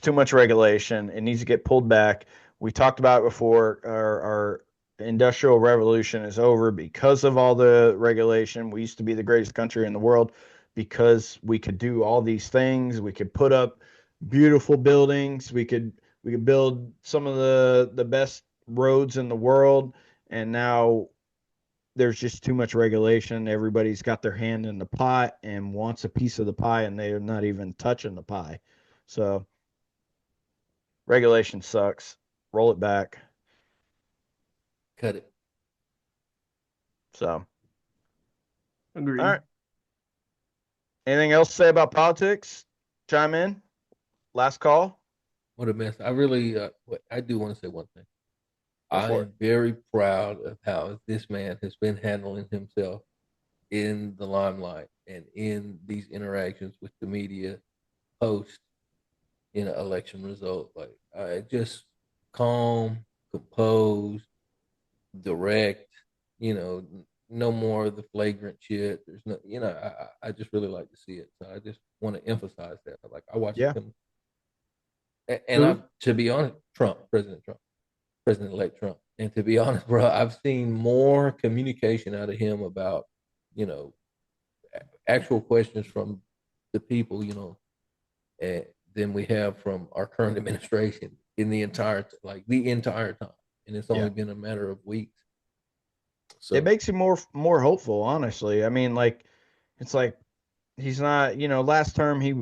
Speaker 1: too much regulation. It needs to get pulled back. We talked about it before. Our industrial revolution is over because of all the regulation. We used to be the greatest country in the world because we could do all these things. We could put up beautiful buildings. We could build some of the best roads in the world. And now there's just too much regulation. Everybody's got their hand in the pot and wants a piece of the pie, and they're not even touching the pie. So regulation sucks. Roll it back.
Speaker 2: Cut it.
Speaker 1: So,
Speaker 3: Agreed.
Speaker 1: all right. Anything else to say about politics? Chime in. Last call.
Speaker 2: What a mess. I really, I do want to say one thing.
Speaker 1: Go
Speaker 2: I
Speaker 1: for it.
Speaker 2: am very proud of how this man has been handling himself in the limelight and in these interactions with the media post in an election result. Like, I just calm, composed, direct, no more of the flagrant shit. There's no, I just really like to see it. So I just want to emphasize that. Like I watched
Speaker 1: Yeah.
Speaker 2: him, and
Speaker 1: Who?
Speaker 2: to be honest, President Trump, President-elect Trump, and to be honest, bro, I've seen more communication out of him about, you know, actual questions from the people, uh, than we have from our current administration in the entire time, and it's
Speaker 1: Yeah.
Speaker 2: only been a matter of weeks.
Speaker 1: It
Speaker 2: So
Speaker 1: makes you more hopeful, honestly. I mean, like it's like he's not, last term he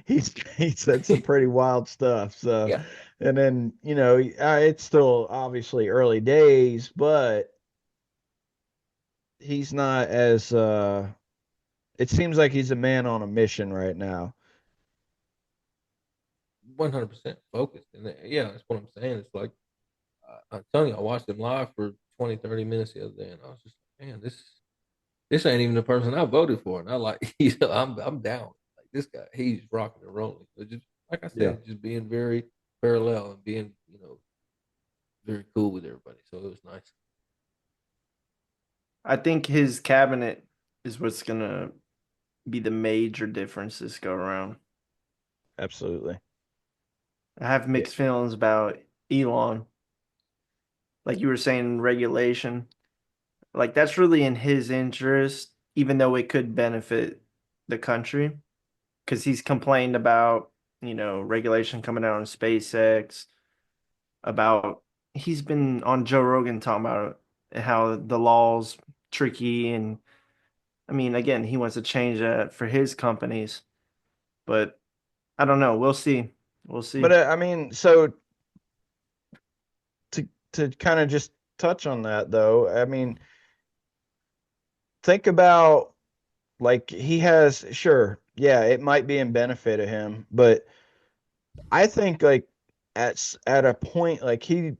Speaker 1: he said some pretty wild stuff. So,
Speaker 2: yeah,
Speaker 1: and then, it's still obviously early days, but he's not as it seems like he's a man on a mission right now.
Speaker 2: 100% focused, and yeah, that's what I'm saying. It's like I'm telling you, I watched him live for 20, 30 minutes the other day, and I was just like, man, this ain't even the person I voted for, and I like, I'm down. Like this guy, he's rocking and rolling. But just like I
Speaker 1: Yeah.
Speaker 2: said, just being very parallel and being, very cool with everybody. So it was nice.
Speaker 3: I think his cabinet is what's gonna be the major difference this go around.
Speaker 1: Absolutely.
Speaker 3: I have
Speaker 1: Yeah.
Speaker 3: mixed feelings about Elon. Like you were saying, regulation. Like that's really in his interest, even though it could benefit the country. Because he's complained about, regulation coming out on SpaceX, about he's been on Joe Rogan talking about how the law's tricky. And I mean, again, he wants to change that for his companies, but I don't know. We'll see. We'll
Speaker 1: But
Speaker 3: see.
Speaker 1: I mean, so to kind of just touch on that though, I mean, think about like he has sure, yeah, it might be in benefit of him, but I think like at a point like he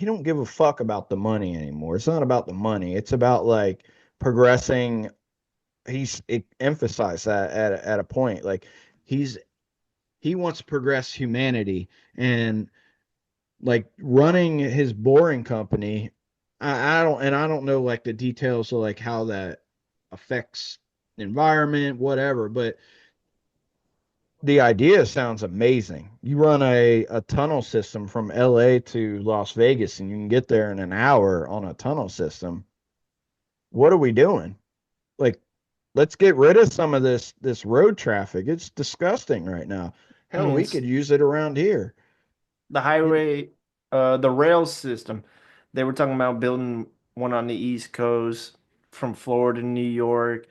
Speaker 1: don't give a fuck about the money anymore. It's not about the money. It's about like progressing. It emphasized that at a point like he's he wants to progress humanity and like running his boring company. I don't know like the details of like how that affects the environment, whatever, but the idea sounds amazing. You run a tunnel system from LA to Las Vegas and you can get there in an hour on a tunnel system. What are we doing? Like, let's get rid of some of this road traffic. It's disgusting right now.
Speaker 3: I
Speaker 1: Hell,
Speaker 3: mean,
Speaker 1: we could use it around here.
Speaker 3: the
Speaker 1: You
Speaker 3: highway, the rail system, they were talking about building one on the East Coast from Florida to New York.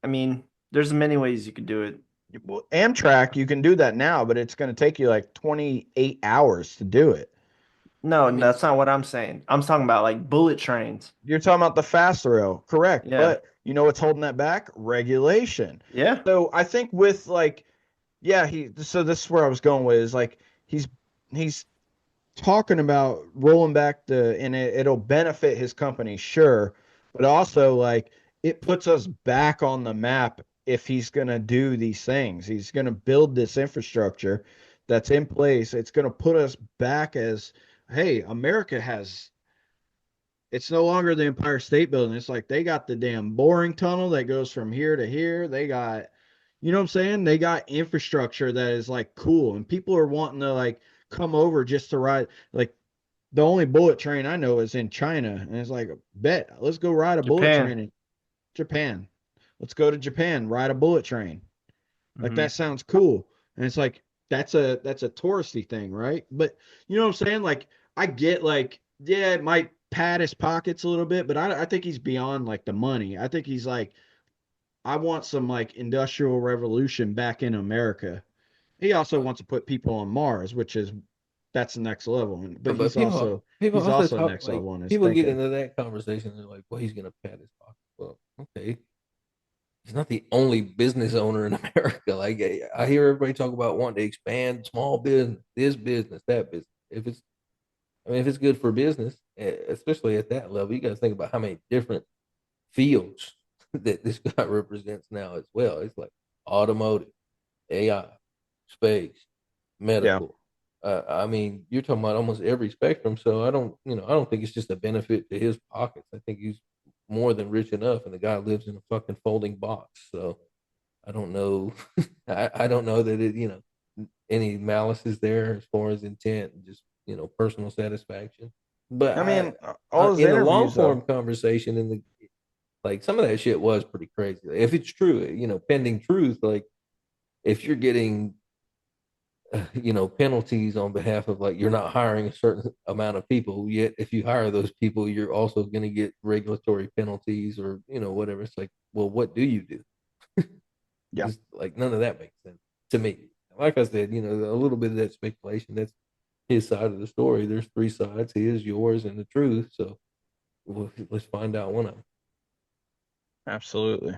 Speaker 3: I mean, there's many ways you could do it.
Speaker 1: well, Amtrak, you can do that now, but it's going to take you like 28 hours to do it.
Speaker 3: No,
Speaker 2: I mean,
Speaker 3: that's not what I'm saying. I'm talking about like bullet trains.
Speaker 1: You're talking about the fast rail, correct?
Speaker 3: Yeah.
Speaker 1: But you know what's holding that back? Regulation.
Speaker 3: Yeah.
Speaker 1: So I think with like, yeah, so this is where I was going with is like he's he's talking about rolling back and it'll benefit his company, sure, but also like it puts us back on the map if he's gonna do these things. He's gonna build this infrastructure that's in place. It's gonna put us back as, hey, America has it's no longer the Empire State Building. It's like they got the damn boring tunnel that goes from here to here. They got, you know what I'm saying? They got infrastructure that is like cool, and people are wanting to like come over just to ride. Like the only bullet train I know is in China, and it's like, bet let's go ride a bullet
Speaker 3: Japan.
Speaker 1: train in Japan. Let's go to Japan, ride a bullet train. Like
Speaker 3: Hmm.
Speaker 1: that sounds cool, and it's like that's a touristy thing, right? But you know what I'm saying? Like I get like yeah, it might pad his pockets a little bit, but I think he's beyond like the money. I think he's like I want some like industrial revolution back in America. He also wants to put people on Mars, which is that's the next level. But
Speaker 2: but people
Speaker 1: he's
Speaker 2: also
Speaker 1: also
Speaker 2: talk
Speaker 1: next
Speaker 2: like
Speaker 1: level in his
Speaker 2: people get
Speaker 1: thinking.
Speaker 2: into that conversation. They're like, well, he's gonna pat his pocket. Well, okay, he's not the only business owner in America. Like I hear everybody talk about wanting to expand small business, this business, that business. If it's good for business, especially at that level, you got to think about how many different fields that this guy represents now as well. It's like automotive, AI, space,
Speaker 1: Yeah.
Speaker 2: medical. I mean, you're talking about almost every spectrum. So I don't think it's just a benefit to his pockets. I think he's more than rich enough, and the guy lives in a fucking folding box. So I don't know. I don't know that any malice is there as far as intent and just personal satisfaction. But
Speaker 1: I mean, all his
Speaker 2: in a long
Speaker 1: interviews
Speaker 2: form
Speaker 1: though.
Speaker 2: conversation, like some of that shit was pretty crazy. If it's true, pending truth, like if you're getting penalties on behalf of like you're not hiring a certain amount of people, yet if you hire those people, you're also going to get regulatory penalties or whatever. It's like, well, what do you do?
Speaker 1: Yeah,
Speaker 2: Just like none of that makes sense to me. Like I said, a little bit of that speculation. That's his side of the story. There's three sides: his, yours, and the truth. So let's find out one of them.
Speaker 1: absolutely.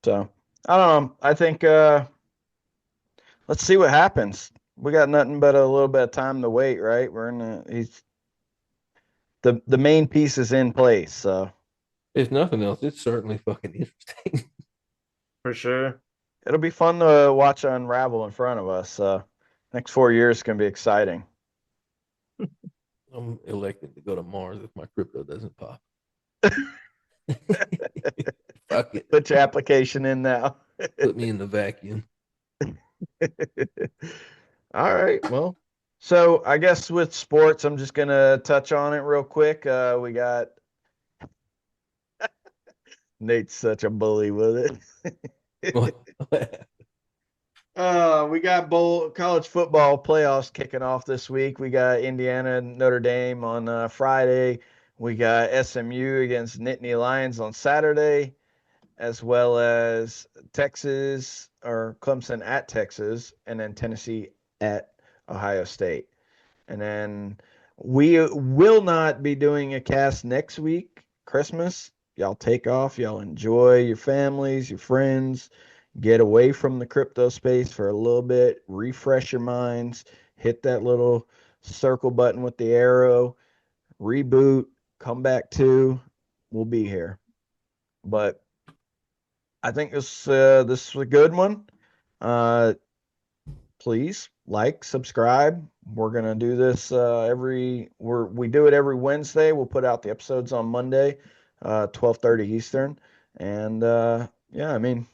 Speaker 1: So I don't know. I think let's see what happens. We got nothing but a little bit of time to wait, right? We're in he's the main piece is in place, so
Speaker 2: If nothing else, it's certainly fucking interesting.
Speaker 3: For sure.
Speaker 1: it'll be fun to watch unravel in front of us. Next 4 years can be exciting.
Speaker 2: I'm elected to go to Mars if my crypto doesn't pop. Fuck it.
Speaker 1: Put your application in now.
Speaker 2: Put me in the vacuum.
Speaker 1: All right. Well, so I guess with sports, I'm just gonna touch on it real quick. We got Nate's such a bully with it. We got bowl college football playoffs kicking off this week. We got Indiana and Notre Dame on Friday. We got SMU against Nittany Lions on Saturday, as well as Texas or Clemson at Texas, and then Tennessee at Ohio State. And then we will not be doing a cast next week, Christmas. Y'all take off. Y'all enjoy your families, your friends. Get away from the crypto space for a little bit. Refresh your minds. Hit that little circle button with the arrow. Reboot. Come back to. We'll be here. But I think this was a good one. Uh, please like, subscribe. We're gonna do this we do it every Wednesday. We'll put out the episodes on Monday, 12:30 Eastern. And yeah, I mean,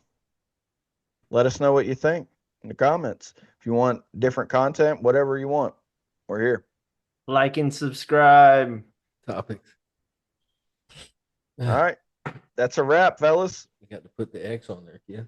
Speaker 1: let us know what you think in the comments. If you want different content, whatever you want, we're here.
Speaker 3: Like and subscribe.
Speaker 2: Topics.
Speaker 1: All right. That's a wrap, fellas.
Speaker 2: You got to put the X on there, kid.